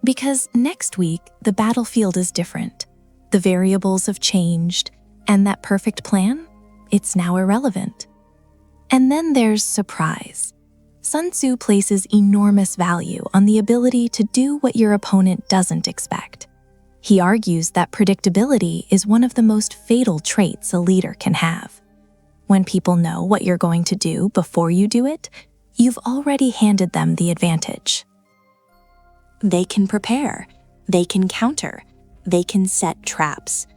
Because next week, the battlefield is different. The variables have changed, and that perfect plan, it's now irrelevant. And then there's surprise. Sun Tzu places enormous value on the ability to do what your opponent doesn't expect. He argues that predictability is one of the most fatal traits a leader can have. When people know what you're going to do before you do it, you've already handed them the advantage. They can prepare, they can counter, they can set traps.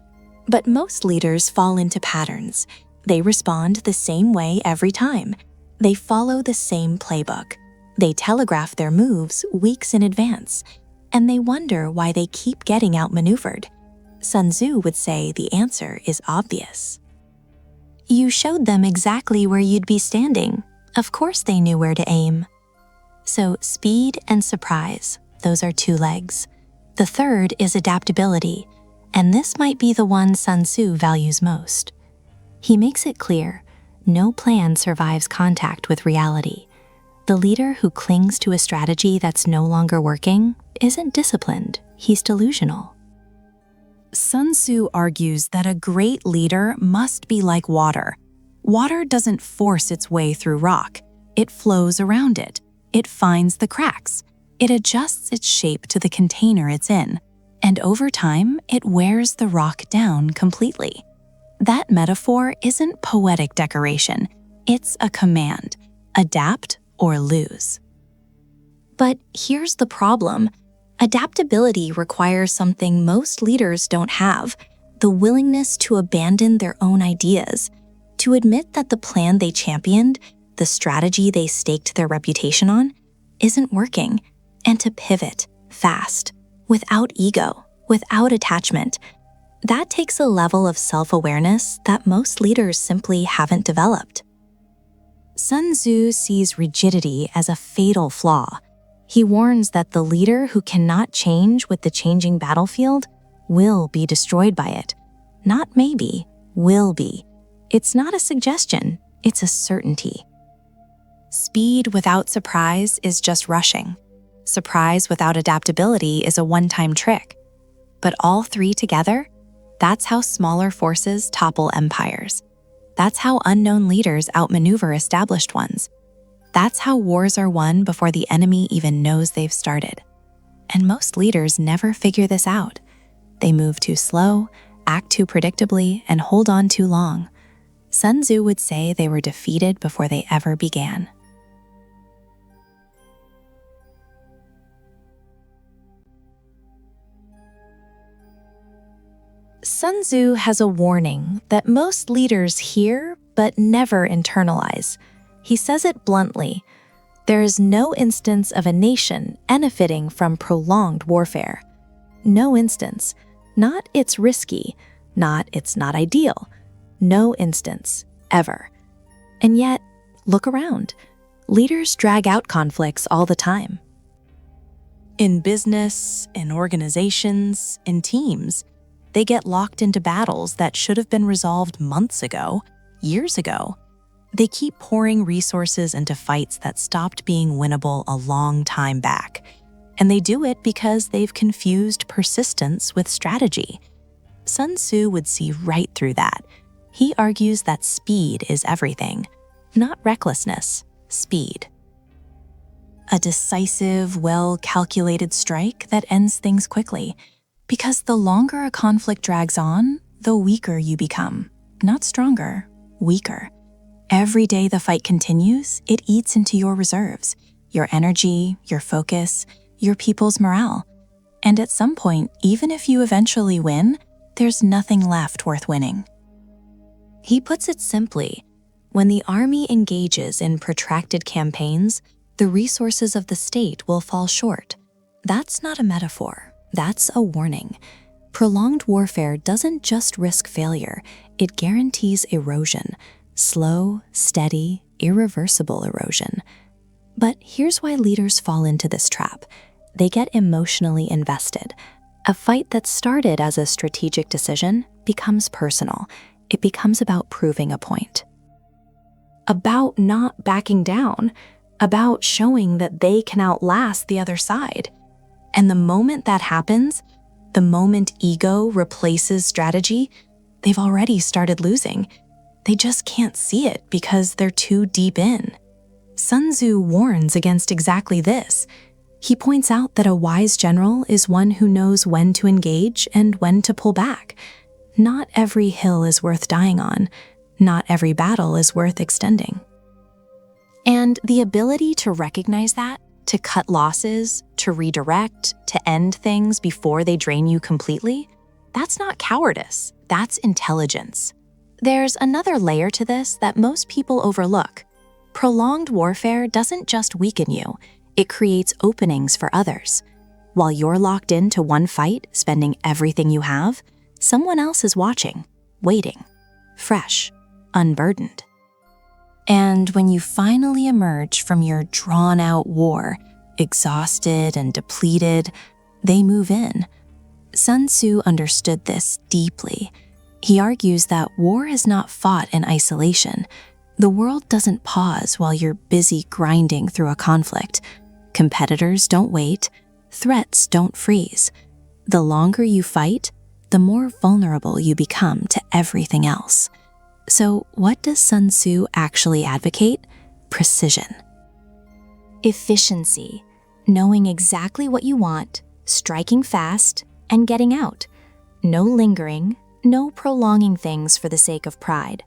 But most leaders fall into patterns. They respond the same way every time. They follow the same playbook. They telegraph their moves weeks in advance, and they wonder why they keep getting outmaneuvered. Sun Tzu would say the answer is obvious. You showed them exactly where you'd be standing. Of course they knew where to aim. So speed and surprise, those are two legs. The third is adaptability, and this might be the one Sun Tzu values most. He makes it clear, no plan survives contact with reality. The leader who clings to a strategy that's no longer working isn't disciplined, he's delusional. Sun Tzu argues that a great leader must be like water. Water doesn't force its way through rock. It flows around it. It finds the cracks. It adjusts its shape to the container it's in, and over time, it wears the rock down completely. That metaphor isn't poetic decoration, it's a command: adapt or lose. But here's the problem. Adaptability requires something most leaders don't have: the willingness to abandon their own ideas, to admit that the plan they championed, the strategy they staked their reputation on, isn't working, and to pivot fast, without ego, without attachment. That takes a level of self-awareness that most leaders simply haven't developed. Sun Tzu sees rigidity as a fatal flaw. He warns that the leader who cannot change with the changing battlefield will be destroyed by it. Not maybe, will be. It's not a suggestion, it's a certainty. Speed without surprise is just rushing. Surprise without adaptability is a one-time trick. But all three together, That's how smaller forces topple empires. That's how unknown leaders outmaneuver established ones. That's how wars are won before the enemy even knows they've started. And most leaders never figure this out. They move too slow, act too predictably, and hold on too long. Sun Tzu would say they were defeated before they ever began. Sun Tzu has a warning that most leaders hear but never internalize. He says it bluntly: there is no instance of a nation benefiting from prolonged warfare. No instance. Not it's risky, not it's not ideal. No instance, ever. And yet, look around. Leaders drag out conflicts all the time. In business, in organizations, in teams, they get locked into battles that should have been resolved months ago, years ago. They keep pouring resources into fights that stopped being winnable a long time back. And they do it because they've confused persistence with strategy. Sun Tzu would see right through that. He argues that speed is everything, not recklessness, speed. A decisive, well-calculated strike that ends things quickly. Because the longer a conflict drags on, the weaker you become. Not stronger, weaker. Every day the fight continues, it eats into your reserves, your energy, your focus, your people's morale. And at some point, even if you eventually win, there's nothing left worth winning. He puts it simply: when the army engages in protracted campaigns, the resources of the state will fall short. That's not a metaphor. That's a warning. Prolonged warfare doesn't just risk failure, it guarantees erosion. Slow, steady, irreversible erosion. But here's why leaders fall into this trap. They get emotionally invested. A fight that started as a strategic decision becomes personal. It becomes about proving a point. About not backing down. About showing that they can outlast the other side. And the moment that happens, the moment ego replaces strategy, they've already started losing. They just can't see it because they're too deep in. Sun Tzu warns against exactly this. He points out that a wise general is one who knows when to engage and when to pull back. Not every hill is worth dying on. Not every battle is worth extending. And the ability to recognize that, to cut losses, to redirect, to end things before they drain you completely, that's not cowardice, that's intelligence. There's another layer to this that most people overlook. Prolonged warfare doesn't just weaken you, it creates openings for others. While you're locked into one fight, spending everything you have, someone else is watching, waiting, fresh, unburdened. And when you finally emerge from your drawn-out war, exhausted and depleted, they move in. Sun Tzu understood this deeply. He argues that war is not fought in isolation. The world doesn't pause while you're busy grinding through a conflict. Competitors don't wait. Threats don't freeze. The longer you fight, the more vulnerable you become to everything else. So what does Sun Tzu actually advocate? Precision. Efficiency. Knowing exactly what you want, striking fast, and getting out. No lingering, no prolonging things for the sake of pride.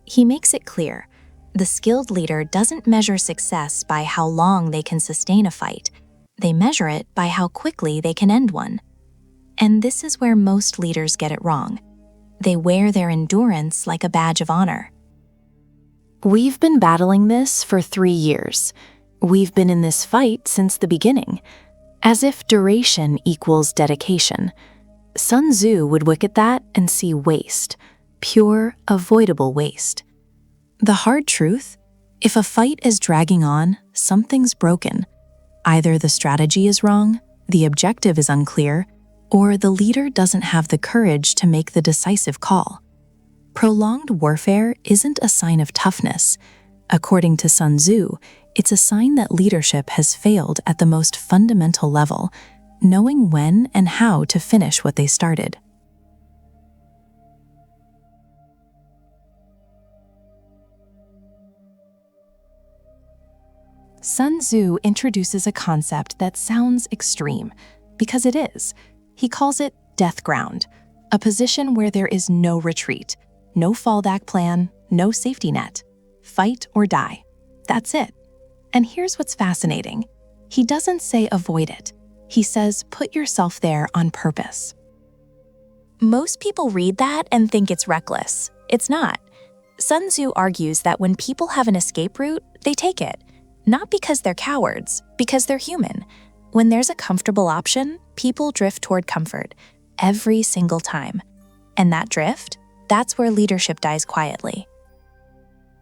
He makes it clear, the skilled leader doesn't measure success by how long they can sustain a fight. They measure it by how quickly they can end one. And this is where most leaders get it wrong. They wear their endurance like a badge of honor. We've been battling this for 3 years. We've been in this fight since the beginning, as if duration equals dedication. Sun Tzu would look at that and see waste, pure, avoidable waste. The hard truth, if a fight is dragging on, something's broken. Either the strategy is wrong, the objective is unclear, or the leader doesn't have the courage to make the decisive call. Prolonged warfare isn't a sign of toughness. According to Sun Tzu, it's a sign that leadership has failed at the most fundamental level, knowing when and how to finish what they started. Sun Tzu introduces a concept that sounds extreme, because it is. He calls it death ground, a position where there is no retreat, no fallback plan, no safety net. Fight or die. That's it. And here's what's fascinating. He doesn't say avoid it. He says put yourself there on purpose. Most people read that and think it's reckless. It's not. Sun Tzu argues that when people have an escape route, they take it. Not because they're cowards, because they're human. When there's a comfortable option, people drift toward comfort, every single time. And that drift, that's where leadership dies quietly.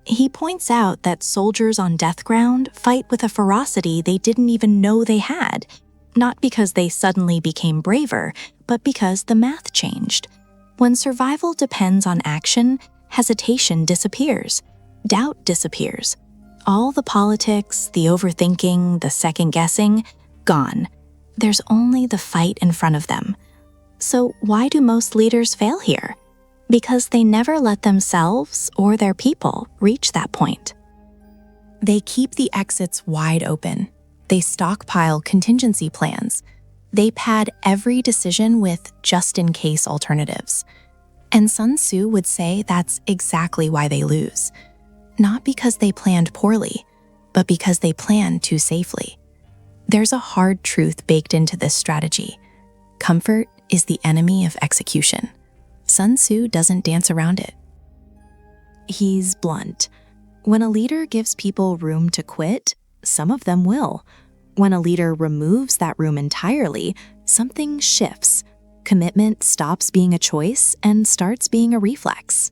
He points out that soldiers on death ground fight with a ferocity they didn't even know they had, not because they suddenly became braver, but because the math changed. When survival depends on action, hesitation disappears, doubt disappears. All the politics, the overthinking, the second-guessing, gone. There's only the fight in front of them. So why do most leaders fail here? Because they never let themselves or their people reach that point. They keep the exits wide open. They stockpile contingency plans. They pad every decision with just-in-case alternatives. And Sun Tzu would say that's exactly why they lose. Not because they planned poorly, but because they planned too safely. There's a hard truth baked into this strategy. Comfort is the enemy of execution. Sun Tzu doesn't dance around it. He's blunt. When a leader gives people room to quit, some of them will. When a leader removes that room entirely, something shifts. Commitment stops being a choice and starts being a reflex.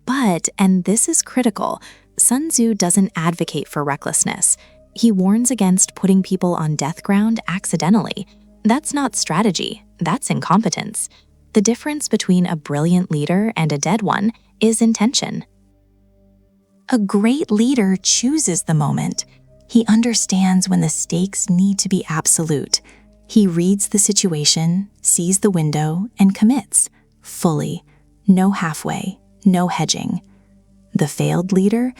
But, and this is critical, Sun Tzu doesn't advocate for recklessness. He warns against putting people on death ground accidentally. That's not strategy, that's incompetence. The difference between a brilliant leader and a dead one is intention. A great leader chooses the moment. He understands when the stakes need to be absolute. He reads the situation, sees the window, and commits fully. No halfway, no hedging. The failed leader?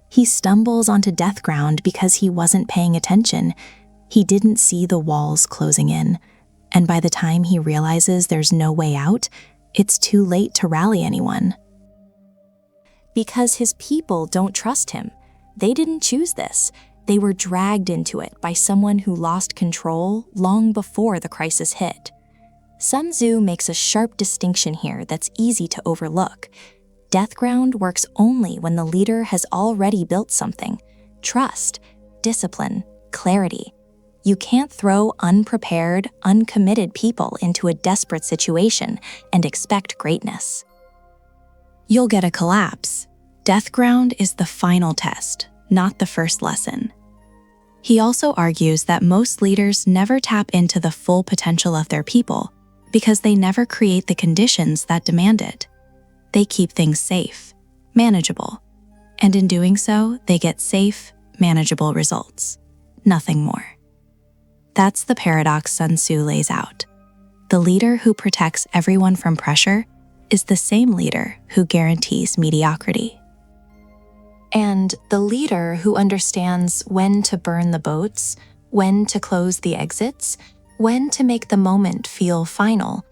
He stumbles onto death ground because he wasn't paying attention. He didn't see the walls closing in. And by the time he realizes there's no way out, it's too late to rally anyone. Because his people don't trust him. They didn't choose this. They were dragged into it by someone who lost control long before the crisis hit. Sun Tzu makes a sharp distinction here that's easy to overlook. Death ground works only when the leader has already built something: trust, discipline, clarity. You can't throw unprepared, uncommitted people into a desperate situation and expect greatness. You'll get a collapse. Death ground is the final test, not the first lesson. He also argues that most leaders never tap into the full potential of their people because they never create the conditions that demand it. They keep things safe, manageable, and in doing so, they get safe, manageable results. Nothing more. That's the paradox Sun Tzu lays out. The leader who protects everyone from pressure is the same leader who guarantees mediocrity. And the leader who understands when to burn the boats, when to close the exits, when to make the moment feel final,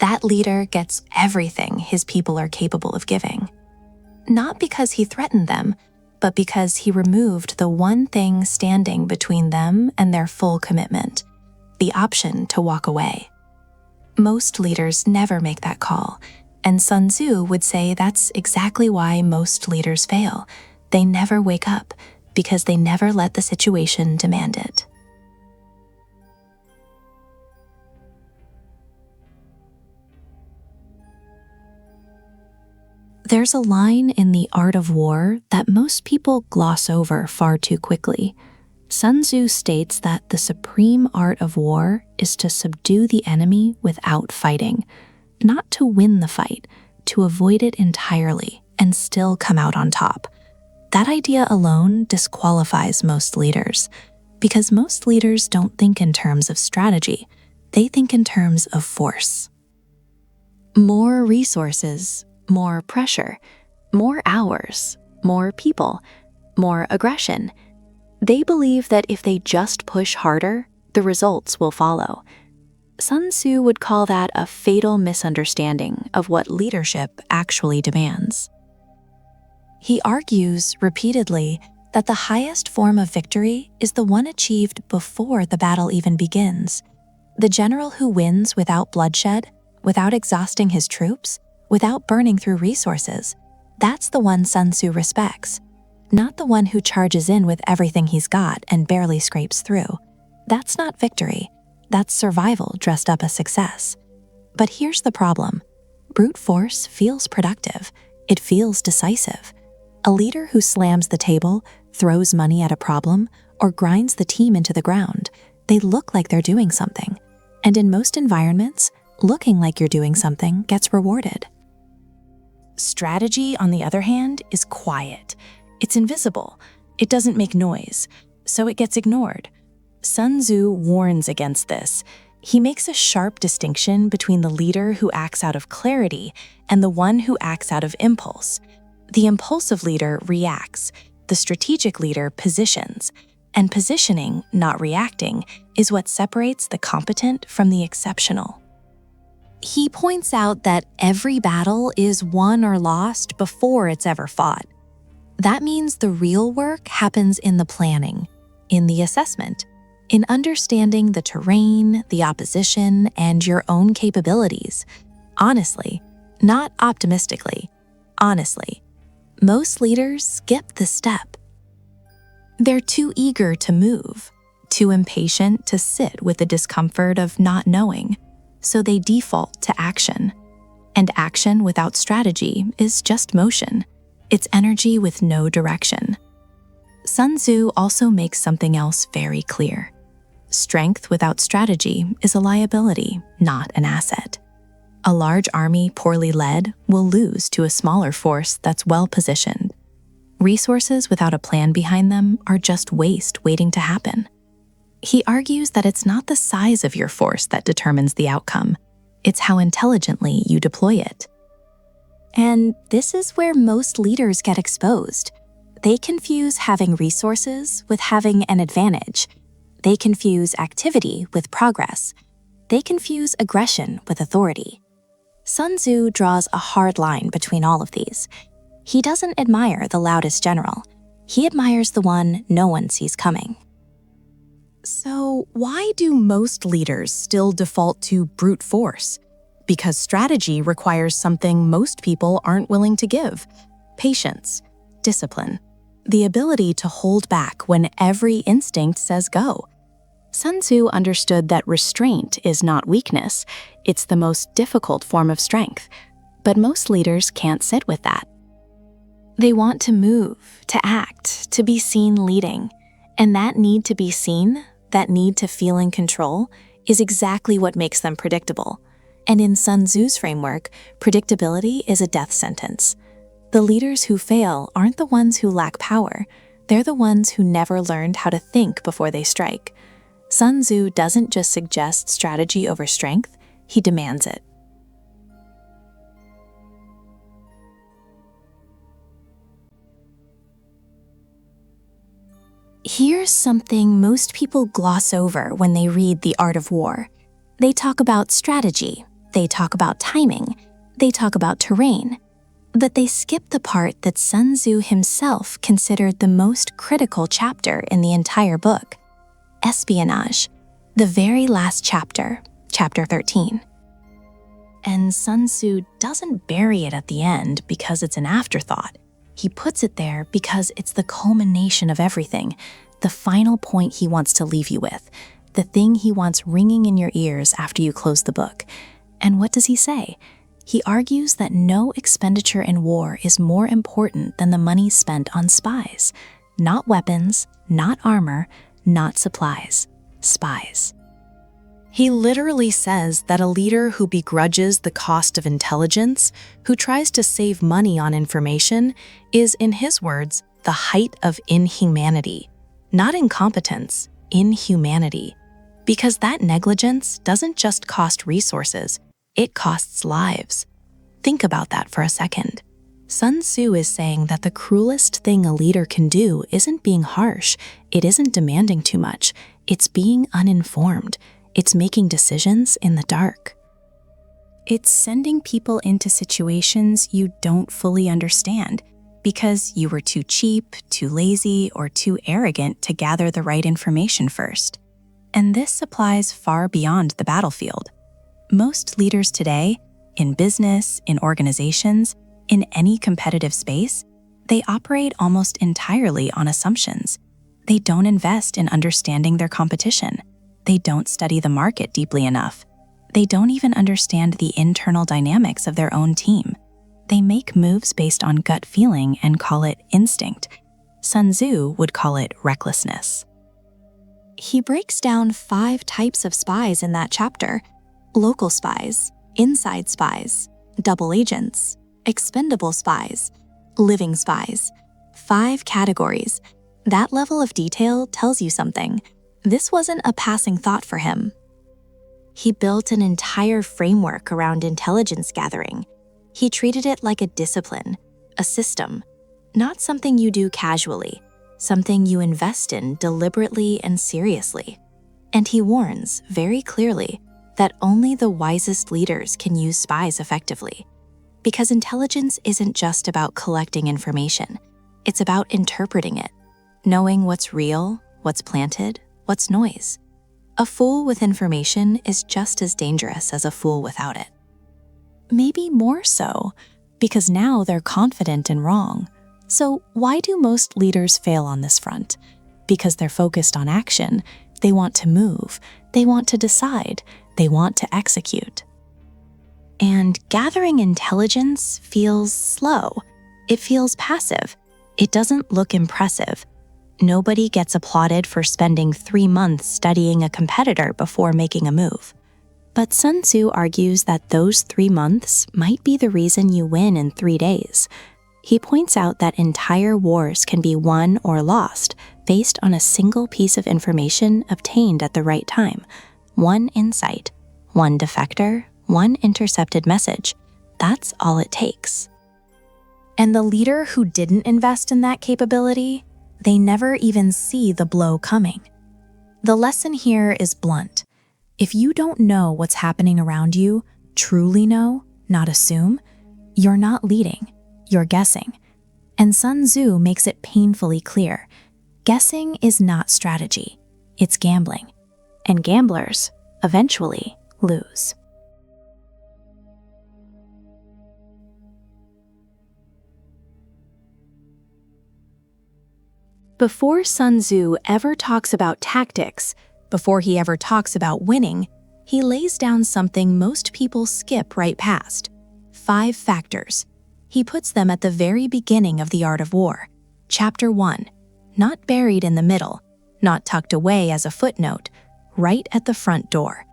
that leader gets everything his people are capable of giving. Not because he threatened them, but because he removed the one thing standing between them and their full commitment, the option to walk away. Most leaders never make that call, and Sun Tzu would say that's exactly why most leaders fail. They never wake up because they never let the situation demand it. There's a line in The Art of War that most people gloss over far too quickly. Sun Tzu states that the supreme art of war is to subdue the enemy without fighting, not to win the fight, to avoid it entirely and still come out on top. That idea alone disqualifies most leaders, because most leaders don't think in terms of strategy, they think in terms of force. More resources, more pressure, more hours, more people, more aggression. They believe that if they just push harder, the results will follow. Sun Tzu would call that a fatal misunderstanding of what leadership actually demands. He argues repeatedly that the highest form of victory is the one achieved before the battle even begins. The general who wins without bloodshed, without exhausting his troops, without burning through resources, that's the one Sun Tzu respects, not the one who charges in with everything he's got and barely scrapes through. That's not victory. That's survival dressed up as success. But here's the problem. Brute force feels productive. It feels decisive. A leader who slams the table, throws money at a problem, or grinds the team into the ground, they look like they're doing something. And in most environments, looking like you're doing something gets rewarded. Strategy, on the other hand, is quiet. It's invisible. It doesn't make noise, so it gets ignored. Sun Tzu warns against this. He makes a sharp distinction between the leader who acts out of clarity and the one who acts out of impulse. The impulsive leader reacts. The strategic leader positions. And positioning, not reacting, is what separates the competent from the exceptional. He points out that every battle is won or lost before it's ever fought. That means the real work happens in the planning, in the assessment, in understanding the terrain, the opposition, and your own capabilities. Honestly, not optimistically, honestly. Most leaders skip the step. They're too eager to move, too impatient to sit with the discomfort of not knowing, so they default to action. And action without strategy is just motion. It's energy with no direction. Sun Tzu also makes something else very clear. Strength without strategy is a liability, not an asset. A large army poorly led will lose to a smaller force that's well positioned. Resources without a plan behind them are just waste waiting to happen. He argues that it's not the size of your force that determines the outcome. It's how intelligently you deploy it. And this is where most leaders get exposed. They confuse having resources with having an advantage. They confuse activity with progress. They confuse aggression with authority. Sun Tzu draws a hard line between all of these. He doesn't admire the loudest general. He admires the one no one sees coming. So why do most leaders still default to brute force? Because strategy requires something most people aren't willing to give: patience, discipline, the ability to hold back when every instinct says go. Sun Tzu understood that restraint is not weakness, it's the most difficult form of strength, but most leaders can't sit with that. They want to move, to act, to be seen leading, and that need to be seen, that need to feel in control, is exactly what makes them predictable. And in Sun Tzu's framework, predictability is a death sentence. The leaders who fail aren't the ones who lack power, they're the ones who never learned how to think before they strike. Sun Tzu doesn't just suggest strategy over strength, he demands it. Here's something most people gloss over when they read The Art of War. They talk about strategy, they talk about timing, they talk about terrain, but they skip the part that Sun Tzu himself considered the most critical chapter in the entire book: espionage, the very last chapter, chapter 13. And Sun Tzu doesn't bury it at the end because it's an afterthought. He puts it there because it's the culmination of everything, the final point he wants to leave you with, the thing he wants ringing in your ears after you close the book. And what does he say? He argues that no expenditure in war is more important than the money spent on spies. Not weapons, not armor, not supplies. Spies. He literally says that a leader who begrudges the cost of intelligence, who tries to save money on information, is, in his words, the height of inhumanity. Not incompetence, inhumanity. Because that negligence doesn't just cost resources, it costs lives. Think about that for a second. Sun Tzu is saying that the cruelest thing a leader can do isn't being harsh, it isn't demanding too much, it's being uninformed, it's making decisions in the dark. It's sending people into situations you don't fully understand because you were too cheap, too lazy, or too arrogant to gather the right information first. And this applies far beyond the battlefield. Most leaders today, in business, in organizations, in any competitive space, they operate almost entirely on assumptions. They don't invest in understanding their competition. They don't study the market deeply enough. They don't even understand the internal dynamics of their own team. They make moves based on gut feeling and call it instinct. Sun Tzu would call it recklessness. He breaks down 5 types of spies in that chapter: local spies, inside spies, double agents, expendable spies, living spies. 5 categories. That level of detail tells you something. This wasn't a passing thought for him. He built an entire framework around intelligence gathering. He treated it like a discipline, a system, not something you do casually, something you invest in deliberately and seriously. And he warns very clearly that only the wisest leaders can use spies effectively. Because intelligence isn't just about collecting information, it's about interpreting it, knowing what's real, what's planted, what's noise. A fool with information is just as dangerous as a fool without it. Maybe more so, because now they're confident and wrong. So why do most leaders fail on this front? Because they're focused on action. They want to move. They want to decide. They want to execute. And gathering intelligence feels slow. It feels passive. It doesn't look impressive. Nobody gets applauded for spending 3 months studying a competitor before making a move. But Sun Tzu argues that those 3 months might be the reason you win in 3 days. He points out that entire wars can be won or lost based on a single piece of information obtained at the right time. One insight, one defector, one intercepted message. That's all it takes. And the leader who didn't invest in that capability, they never even see the blow coming. The lesson here is blunt. If you don't know what's happening around you, truly know, not assume, you're not leading, you're guessing. And Sun Tzu makes it painfully clear. Guessing is not strategy, it's gambling. And gamblers eventually lose. Before Sun Tzu ever talks about tactics, before he ever talks about winning, he lays down something most people skip right past. 5 factors. He puts them at the very beginning of The Art of War. Chapter 1. Not buried in the middle, not tucked away as a footnote, right at the front door.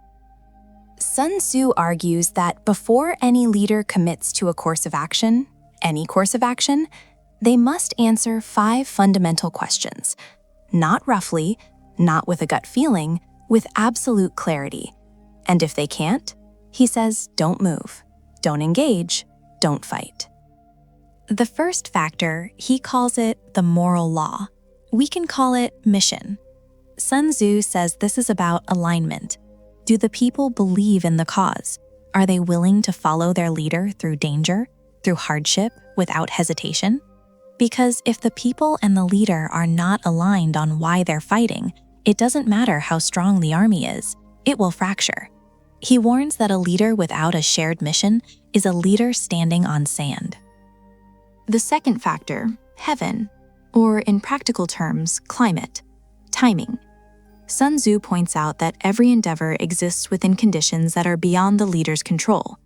Sun Tzu argues that before any leader commits to a course of action, any course of action, they must answer 5 fundamental questions. Not roughly, not with a gut feeling, with absolute clarity. And if they can't, he says, don't move, don't engage, don't fight. The first factor, he calls it the moral law. We can call it mission. Sun Tzu says this is about alignment. Do the people believe in the cause? Are they willing to follow their leader through danger, through hardship, without hesitation? Because if the people and the leader are not aligned on why they're fighting, it doesn't matter how strong the army is, it will fracture. He warns that a leader without a shared mission is a leader standing on sand. The second factor, heaven, or in practical terms, climate, timing. Sun Tzu points out that every endeavor exists within conditions that are beyond the leader's control.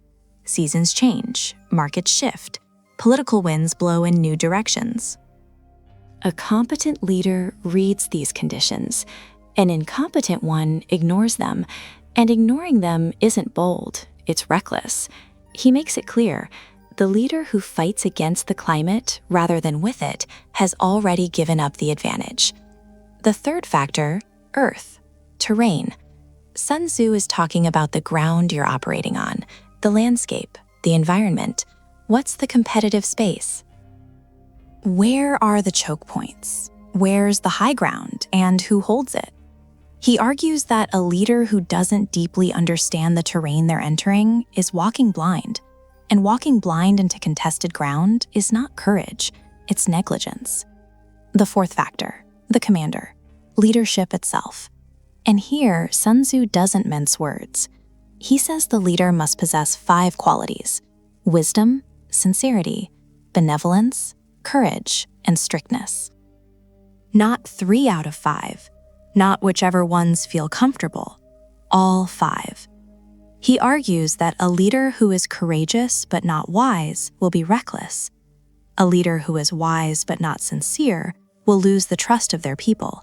Seasons change, markets shift, political winds blow in new directions. A competent leader reads these conditions. An incompetent one ignores them, and ignoring them isn't bold, it's reckless. He makes it clear, the leader who fights against the climate rather than with it has already given up the advantage. The third factor, earth, terrain. Sun Tzu is talking about the ground you're operating on, the landscape, the environment. What's the competitive space? Where are the choke points? Where's the high ground, and who holds it? He argues that a leader who doesn't deeply understand the terrain they're entering is walking blind, and walking blind into contested ground is not courage, it's negligence. The fourth factor, the commander, leadership itself. And here, Sun Tzu doesn't mince words. He says the leader must possess 5 qualities: wisdom, sincerity, benevolence, courage, and strictness. Not 3 out of 5, not whichever ones feel comfortable, all 5. He argues that a leader who is courageous but not wise will be reckless. A leader who is wise but not sincere will lose the trust of their people.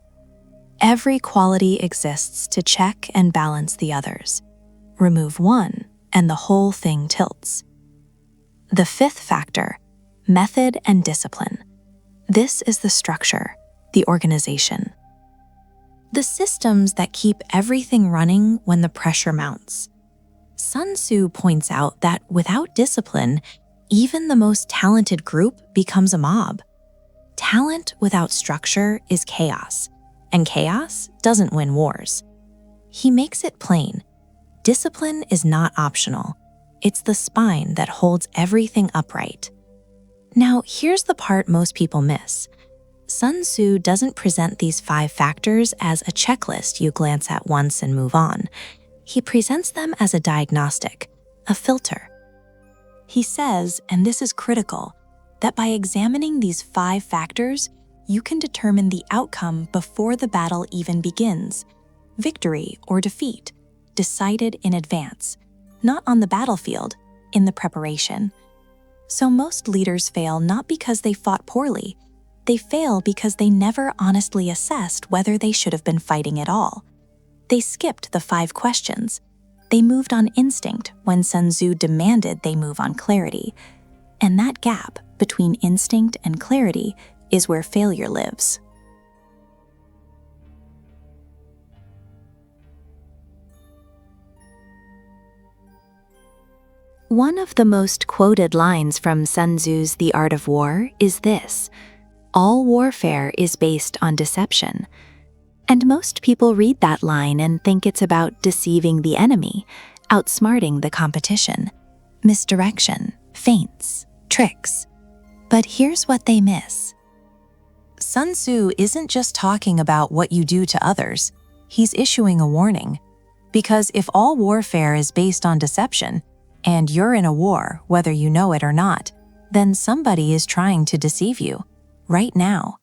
Every quality exists to check and balance the others. Remove one, and the whole thing tilts. The fifth factor, method and discipline. This is the structure, the organization. The systems that keep everything running when the pressure mounts. Sun Tzu points out that without discipline, even the most talented group becomes a mob. Talent without structure is chaos, and chaos doesn't win wars. He makes it plain. Discipline is not optional. It's the spine that holds everything upright. Now, here's the part most people miss. Sun Tzu doesn't present these 5 factors as a checklist you glance at once and move on. He presents them as a diagnostic, a filter. He says, and this is critical, that by examining these 5 factors, you can determine the outcome before the battle even begins. Victory or defeat, decided in advance, not on the battlefield, in the preparation. So most leaders fail not because they fought poorly. They fail because they never honestly assessed whether they should have been fighting at all. They skipped the 5 questions. They moved on instinct when Sun Tzu demanded they move on clarity. And that gap between instinct and clarity is where failure lives. One of the most quoted lines from Sun Tzu's The Art of War is this: "All warfare is based on deception." And most people read that line and think it's about deceiving the enemy, outsmarting the competition, misdirection, feints, tricks. But here's what they miss. Sun Tzu isn't just talking about what you do to others. He's issuing a warning. Because if all warfare is based on deception, and you're in a war, whether you know it or not, then somebody is trying to deceive you, right now.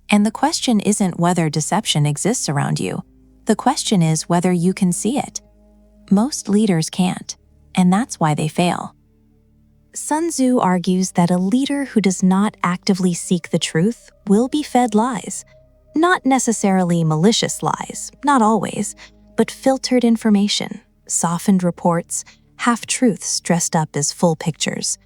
And the question isn't whether deception exists around you. The question is whether you can see it. Most leaders can't, and that's why they fail. Sun Tzu argues that a leader who does not actively seek the truth will be fed lies. Not necessarily malicious lies, not always, but filtered information, softened reports, half-truths dressed up as full pictures.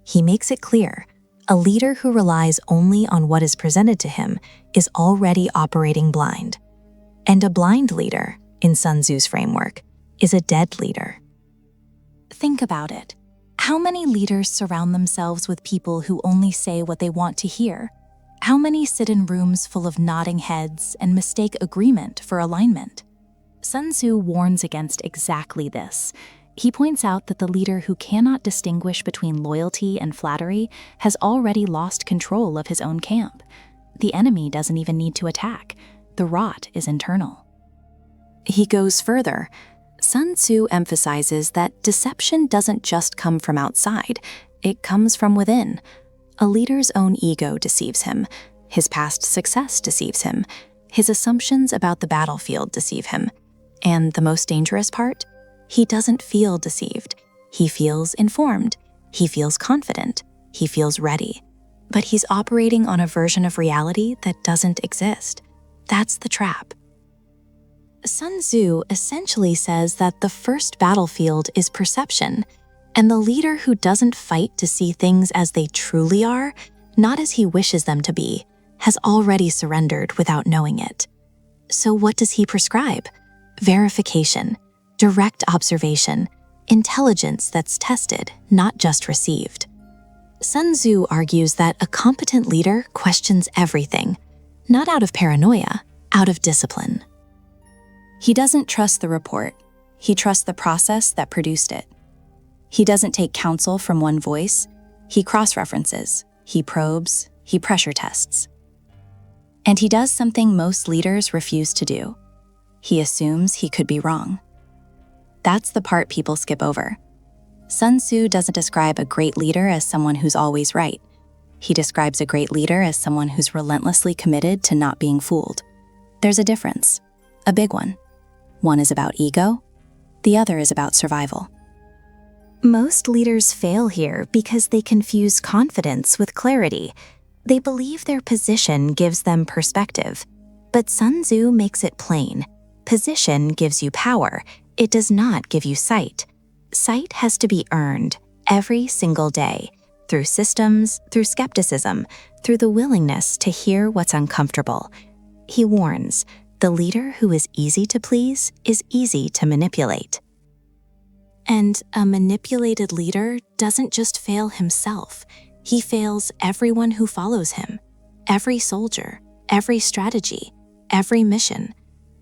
He makes it clear, a leader who relies only on what is presented to him is already operating blind. And a blind leader, in Sun Tzu's framework, is a dead leader. Think about it. How many leaders surround themselves with people who only say what they want to hear? How many sit in rooms full of nodding heads and mistake agreement for alignment? Sun Tzu warns against exactly this. He points out that the leader who cannot distinguish between loyalty and flattery has already lost control of his own camp. The enemy doesn't even need to attack. The rot is internal. He goes further. Sun Tzu emphasizes that deception doesn't just come from outside, it comes from within. A leader's own ego deceives him, his past success deceives him, his assumptions about the battlefield deceive him. And the most dangerous part? He doesn't feel deceived. He feels informed. He feels confident. He feels ready. But he's operating on a version of reality that doesn't exist. That's the trap. Sun Tzu essentially says that the first battlefield is perception, and the leader who doesn't fight to see things as they truly are, not as he wishes them to be, has already surrendered without knowing it. So what does he prescribe? Verification, direct observation, intelligence that's tested, not just received. Sun Tzu argues that a competent leader questions everything, not out of paranoia, out of discipline. He doesn't trust the report. He trusts the process that produced it. He doesn't take counsel from one voice. He cross-references, he probes, he pressure tests. And he does something most leaders refuse to do. He assumes he could be wrong. That's the part people skip over. Sun Tzu doesn't describe a great leader as someone who's always right. He describes a great leader as someone who's relentlessly committed to not being fooled. There's a difference, a big one. One is about ego, the other is about survival. Most leaders fail here because they confuse confidence with clarity. They believe their position gives them perspective. But Sun Tzu makes it plain. Position gives you power. It does not give you sight. Sight has to be earned every single day, through systems, through skepticism, through the willingness to hear what's uncomfortable. He warns, the leader who is easy to please is easy to manipulate. And a manipulated leader doesn't just fail himself. He fails everyone who follows him, every soldier, every strategy, every mission,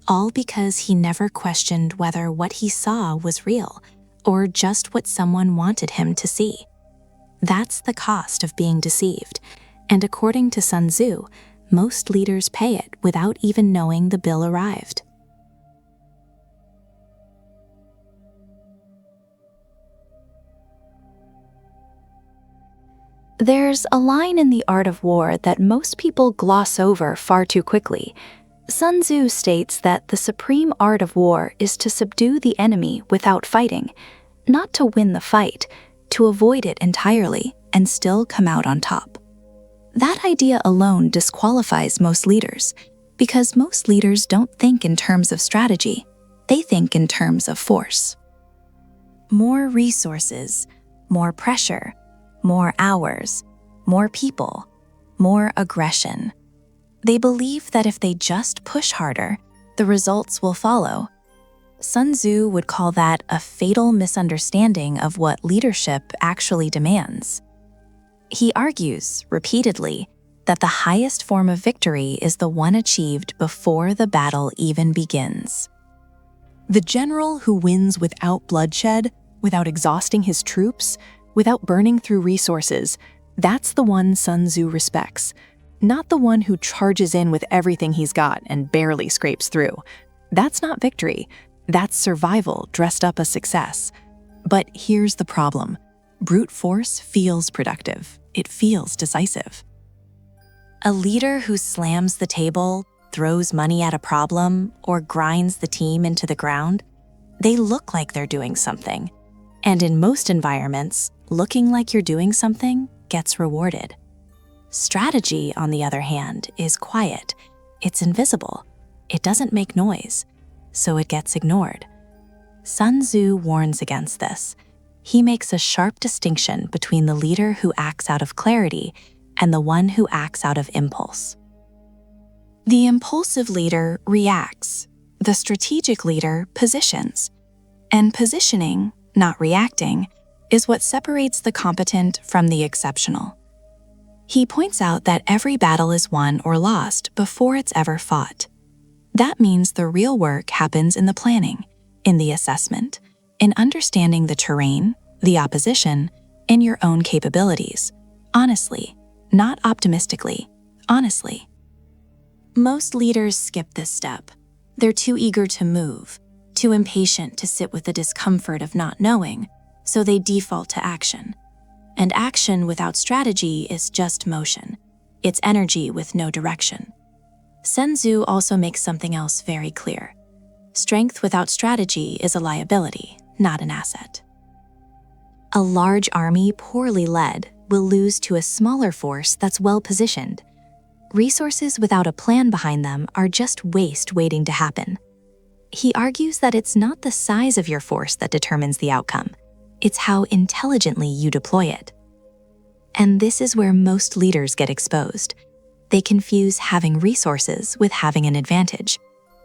all because he never questioned whether what he saw was real or just what someone wanted him to see. That's the cost of being deceived, and according to Sun Tzu, most leaders pay it without even knowing the bill arrived. There's a line in The Art of War that most people gloss over far too quickly. Sun Tzu states that the supreme art of war is to subdue the enemy without fighting, not to win the fight, to avoid it entirely and still come out on top. That idea alone disqualifies most leaders, because most leaders don't think in terms of strategy, they think in terms of force. More resources, more pressure, more hours, more people, more aggression. They believe that if they just push harder, the results will follow. Sun Tzu would call that a fatal misunderstanding of what leadership actually demands. He argues, repeatedly, that the highest form of victory is the one achieved before the battle even begins. The general who wins without bloodshed, without exhausting his troops, without burning through resources, that's the one Sun Tzu respects, not the one who charges in with everything he's got and barely scrapes through. That's not victory. That's survival dressed up as success. But here's the problem. Brute force feels productive. It feels decisive. A leader who slams the table, throws money at a problem, or grinds the team into the ground, they look like they're doing something. And in most environments, looking like you're doing something gets rewarded. Strategy, on the other hand, is quiet. It's invisible. It doesn't make noise, so it gets ignored. Sun Tzu warns against this. He makes a sharp distinction between the leader who acts out of clarity and the one who acts out of impulse. The impulsive leader reacts. The strategic leader positions. And positioning, not reacting, is what separates the competent from the exceptional. He points out that every battle is won or lost before it's ever fought. That means the real work happens in the planning, in the assessment, in understanding the terrain, the opposition, and your own capabilities, honestly, not optimistically, honestly. Most leaders skip this step. They're too eager to move, too impatient to sit with the discomfort of not knowing, so they default to action. And action without strategy is just motion. It's energy with no direction. Sun Tzu also makes something else very clear. Strength without strategy is a liability, not an asset. A large army poorly led will lose to a smaller force that's well positioned. Resources without a plan behind them are just waste waiting to happen. He argues that it's not the size of your force that determines the outcome. It's how intelligently you deploy it. And this is where most leaders get exposed. They confuse having resources with having an advantage.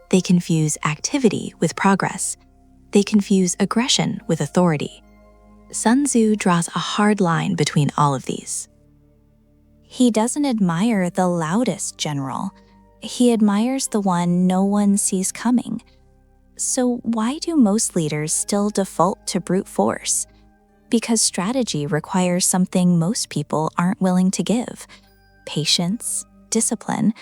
They confuse activity with progress. They confuse aggression with authority. Sun Tzu draws a hard line between all of these. He doesn't admire the loudest general. He admires the one no one sees coming. So why do most leaders still default to brute force? Because strategy requires something most people aren't willing to give: patience, discipline,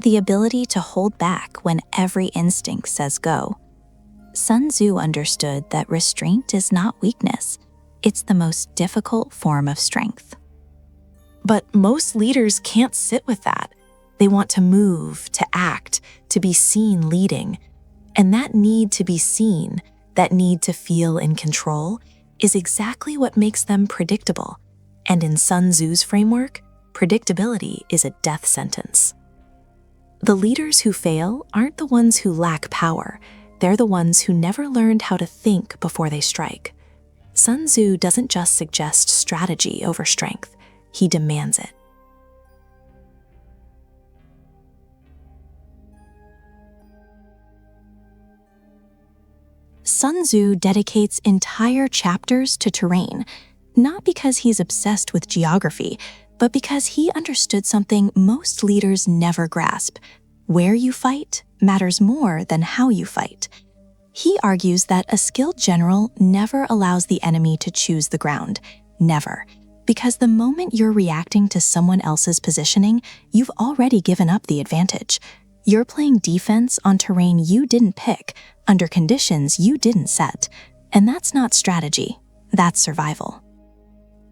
the ability to hold back when every instinct says go. Sun Tzu understood that restraint is not weakness. It's the most difficult form of strength. But most leaders can't sit with that. They want to move, to act, to be seen leading. And that need to be seen, that need to feel in control, is exactly what makes them predictable. And in Sun Tzu's framework, predictability is a death sentence. The leaders who fail aren't the ones who lack power. They're the ones who never learned how to think before they strike. Sun Tzu doesn't just suggest strategy over strength, he demands it. Sun Tzu dedicates entire chapters to terrain, not because he's obsessed with geography, but because he understood something most leaders never grasp. Where you fight matters more than how you fight. He argues that a skilled general never allows the enemy to choose the ground. Never. Because the moment you're reacting to someone else's positioning, you've already given up the advantage. You're playing defense on terrain you didn't pick, under conditions you didn't set. And that's not strategy, that's survival.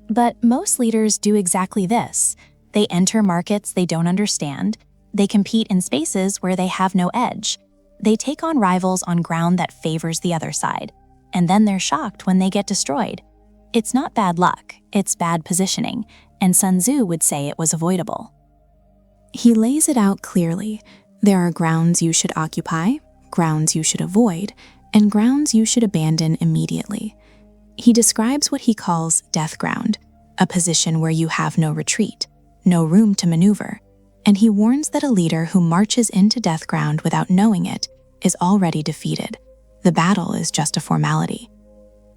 But most leaders do exactly this. They enter markets they don't understand. They compete in spaces where they have no edge. They take on rivals on ground that favors the other side. And then they're shocked when they get destroyed. It's not bad luck, it's bad positioning, and Sun Tzu would say it was avoidable. He lays it out clearly. There are grounds you should occupy, grounds you should avoid, and grounds you should abandon immediately. He describes what he calls death ground, a position where you have no retreat, no room to maneuver, and he warns that a leader who marches into death ground without knowing it is already defeated. The battle is just a formality.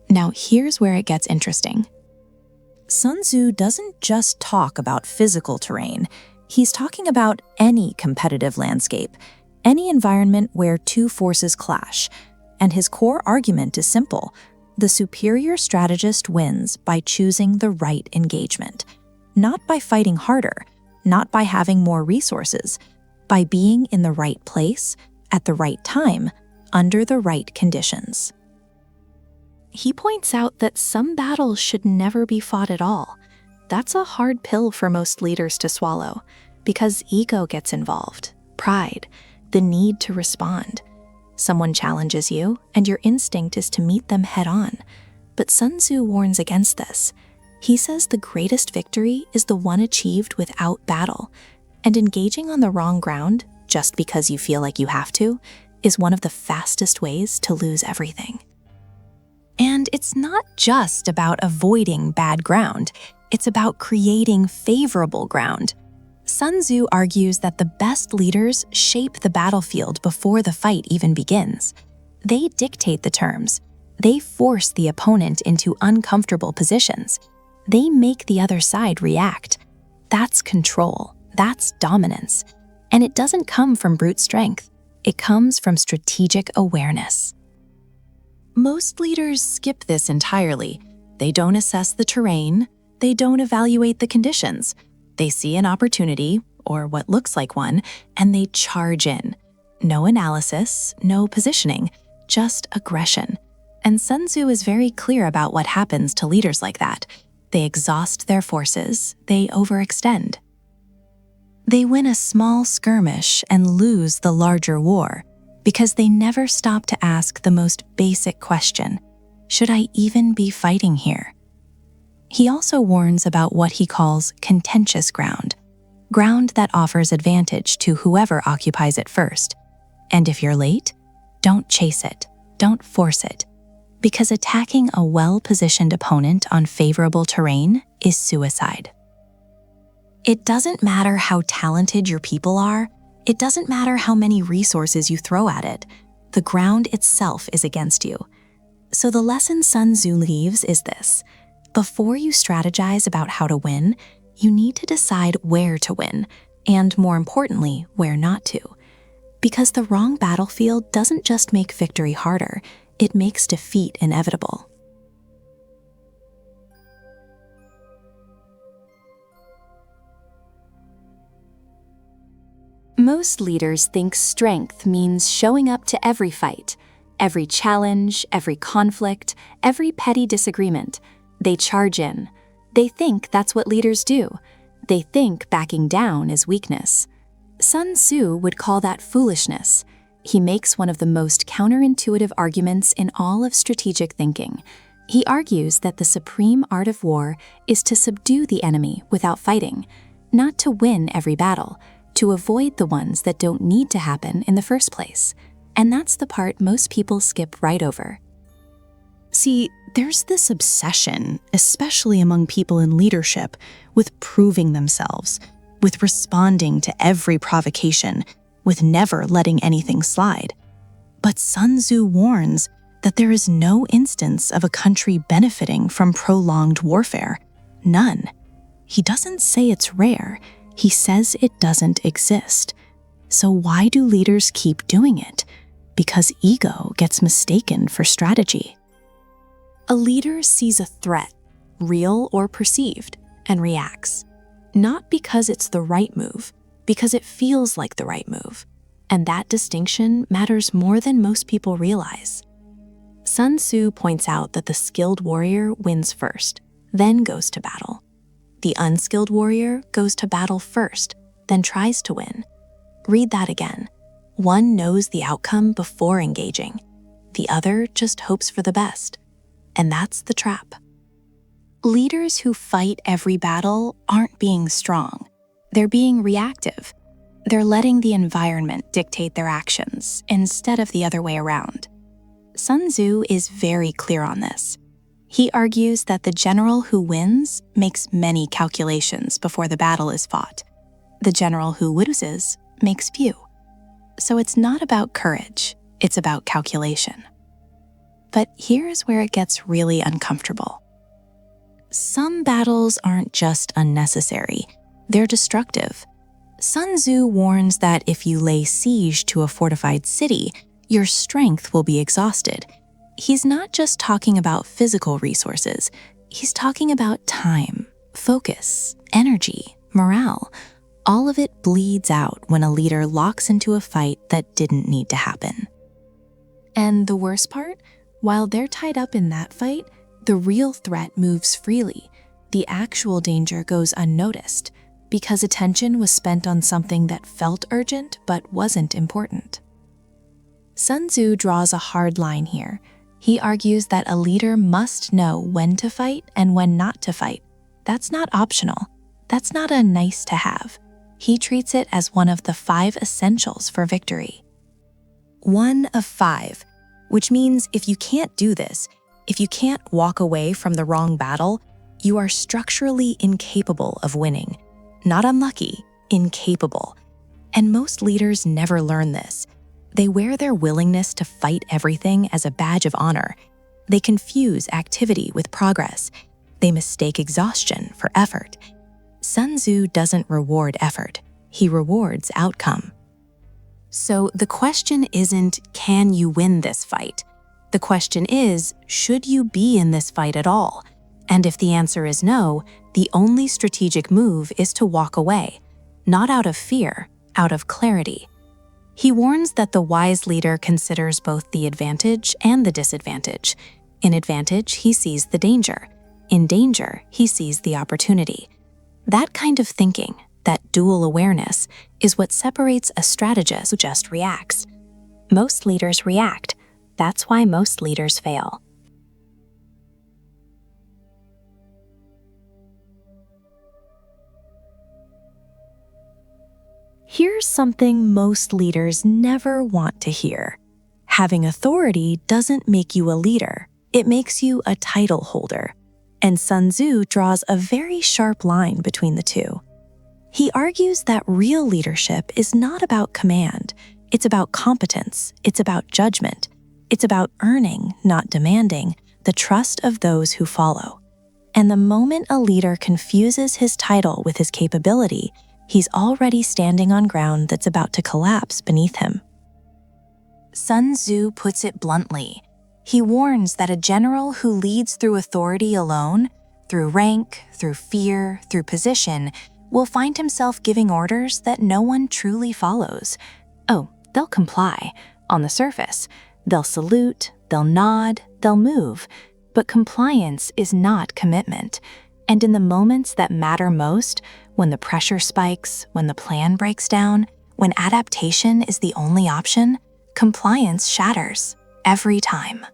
Now here's where it gets interesting. Sun Tzu doesn't just talk about physical terrain. He's talking about any competitive landscape, any environment where two forces clash. And his core argument is simple. The superior strategist wins by choosing the right engagement, not by fighting harder, not by having more resources, by being in the right place, at the right time, under the right conditions. He points out that some battles should never be fought at all. That's a hard pill for most leaders to swallow, because ego gets involved, pride, the need to respond. Someone challenges you, and your instinct is to meet them head-on. But Sun Tzu warns against this. He says the greatest victory is the one achieved without battle, and engaging on the wrong ground, just because you feel like you have to, is one of the fastest ways to lose everything. And it's not just about avoiding bad ground, it's about creating favorable ground. Sun Tzu argues that the best leaders shape the battlefield before the fight even begins. They dictate the terms. They force the opponent into uncomfortable positions. They make the other side react. That's control. That's dominance. And it doesn't come from brute strength. It comes from strategic awareness. Most leaders skip this entirely. They don't assess the terrain. They don't evaluate the conditions. They see an opportunity, or what looks like one, and they charge in. No analysis, no positioning, just aggression. And Sun Tzu is very clear about what happens to leaders like that. They exhaust their forces, they overextend. They win a small skirmish and lose the larger war because they never stop to ask the most basic question: should I even be fighting here? He also warns about what he calls contentious ground that offers advantage to whoever occupies it first. And if you're late, don't chase it, don't force it, because attacking a well-positioned opponent on favorable terrain is suicide. It doesn't matter how talented your people are. It doesn't matter how many resources you throw at it. The ground itself is against you. So the lesson Sun Tzu leaves is this: before you strategize about how to win, you need to decide where to win, and more importantly, where not to. Because the wrong battlefield doesn't just make victory harder, it makes defeat inevitable. Most leaders think strength means showing up to every fight, every challenge, every conflict, every petty disagreement. They charge in. They think that's what leaders do. They think backing down is weakness. Sun Tzu would call that foolishness. He makes one of the most counterintuitive arguments in all of strategic thinking. He argues that the supreme art of war is to subdue the enemy without fighting, not to win every battle, to avoid the ones that don't need to happen in the first place. And that's the part most people skip right over. See, there's this obsession, especially among people in leadership, with proving themselves, with responding to every provocation, with never letting anything slide. But Sun Tzu warns that there is no instance of a country benefiting from prolonged warfare. None. He doesn't say it's rare. He says it doesn't exist. So why do leaders keep doing it? Because ego gets mistaken for strategy. A leader sees a threat, real or perceived, and reacts. Not because it's the right move, because it feels like the right move. And that distinction matters more than most people realize. Sun Tzu points out that the skilled warrior wins first, then goes to battle. The unskilled warrior goes to battle first, then tries to win. Read that again. One knows the outcome before engaging. The other just hopes for the best. And that's the trap. Leaders who fight every battle aren't being strong. They're being reactive. They're letting the environment dictate their actions instead of the other way around. Sun Tzu is very clear on this. He argues that the general who wins makes many calculations before the battle is fought. The general who loses makes few. So it's not about courage, it's about calculation. But here's where it gets really uncomfortable. Some battles aren't just unnecessary, they're destructive. Sun Tzu warns that if you lay siege to a fortified city, your strength will be exhausted. He's not just talking about physical resources, he's talking about time, focus, energy, morale. All of it bleeds out when a leader locks into a fight that didn't need to happen. And the worst part? While they're tied up in that fight, the real threat moves freely. The actual danger goes unnoticed because attention was spent on something that felt urgent but wasn't important. Sun Tzu draws a hard line here. He argues that a leader must know when to fight and when not to fight. That's not optional. That's not a nice to have. He treats it as one of the 5 essentials for victory. 1 of 5, which means if you can't do this, if you can't walk away from the wrong battle, you are structurally incapable of winning. Not unlucky, incapable. And most leaders never learn this. They wear their willingness to fight everything as a badge of honor. They confuse activity with progress. They mistake exhaustion for effort. Sun Tzu doesn't reward effort. He rewards outcome. So the question isn't, can you win this fight? The question is, should you be in this fight at all? And if the answer is no, the only strategic move is to walk away, not out of fear, out of clarity. He warns that the wise leader considers both the advantage and the disadvantage. In advantage, he sees the danger. In danger, he sees the opportunity. That kind of thinking, that dual awareness, is what separates a strategist who just reacts. Most leaders react. That's why most leaders fail. Here's something most leaders never want to hear. Having authority doesn't make you a leader. It makes you a title holder. And Sun Tzu draws a very sharp line between the two. He argues that real leadership is not about command. It's about competence. It's about judgment. It's about earning, not demanding, the trust of those who follow. And the moment a leader confuses his title with his capability, he's already standing on ground that's about to collapse beneath him. Sun Tzu puts it bluntly. He warns that a general who leads through authority alone, through rank, through fear, through position, will find himself giving orders that no one truly follows. Oh, they'll comply. On the surface, they'll salute, they'll nod, they'll move. But compliance is not commitment. And in the moments that matter most, when the pressure spikes, when the plan breaks down, when adaptation is the only option, compliance shatters every time.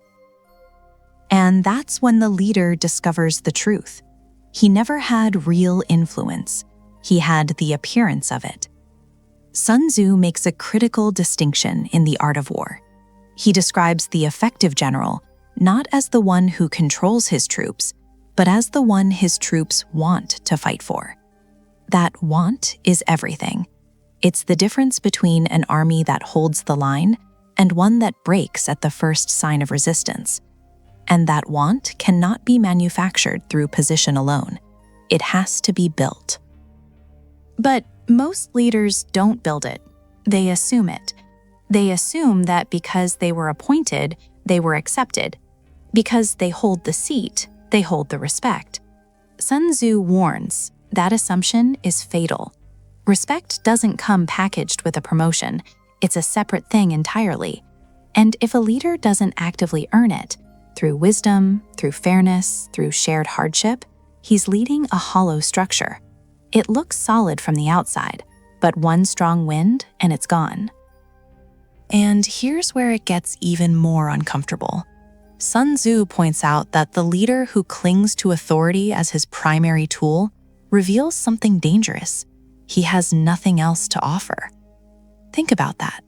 And that's when the leader discovers the truth. He never had real influence. He had the appearance of it. Sun Tzu makes a critical distinction in The Art of War. He describes the effective general not as the one who controls his troops, but as the one his troops want to fight for. That want is everything. It's the difference between an army that holds the line and one that breaks at the first sign of resistance. And that want cannot be manufactured through position alone. It has to be built. But most leaders don't build it. They assume it. They assume that because they were appointed, they were accepted. Because they hold the seat, they hold the respect. Sun Tzu warns that assumption is fatal. Respect doesn't come packaged with a promotion. It's a separate thing entirely. And if a leader doesn't actively earn it, through wisdom, through fairness, through shared hardship, he's leading a hollow structure. It looks solid from the outside, but one strong wind and it's gone. And here's where it gets even more uncomfortable. Sun Tzu points out that the leader who clings to authority as his primary tool reveals something dangerous. He has nothing else to offer. Think about that.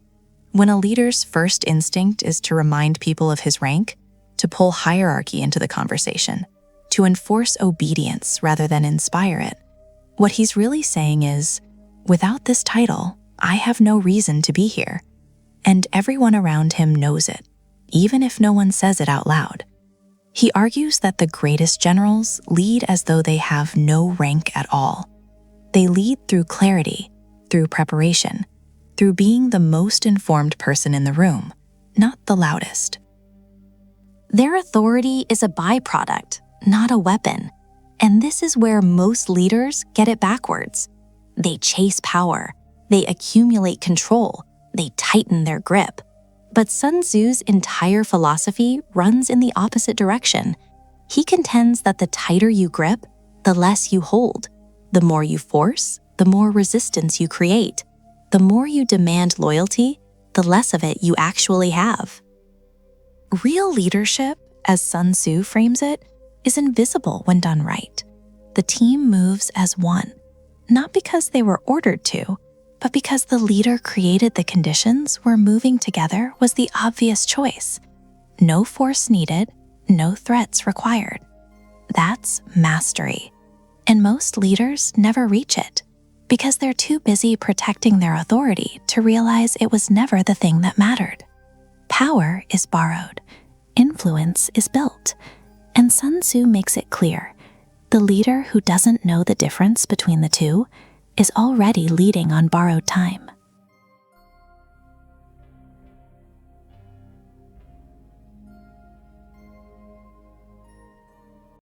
When a leader's first instinct is to remind people of his rank, to pull hierarchy into the conversation, to enforce obedience rather than inspire it, what he's really saying is, without this title, I have no reason to be here. And everyone around him knows it, even if no one says it out loud. He argues that the greatest generals lead as though they have no rank at all. They lead through clarity, through preparation, through being the most informed person in the room, not the loudest. Their authority is a byproduct, not a weapon. And this is where most leaders get it backwards. They chase power, they accumulate control, they tighten their grip. But Sun Tzu's entire philosophy runs in the opposite direction. He contends that the tighter you grip, the less you hold. The more you force, the more resistance you create. The more you demand loyalty, the less of it you actually have. Real leadership, as Sun Tzu frames it, is invisible when done right. The team moves as one, not because they were ordered to, but because the leader created the conditions where moving together was the obvious choice. No force needed, no threats required. That's mastery. And most leaders never reach it because they're too busy protecting their authority to realize it was never the thing that mattered. Power is borrowed. Influence is built. And Sun Tzu makes it clear. The leader who doesn't know the difference between the two is already leading on borrowed time.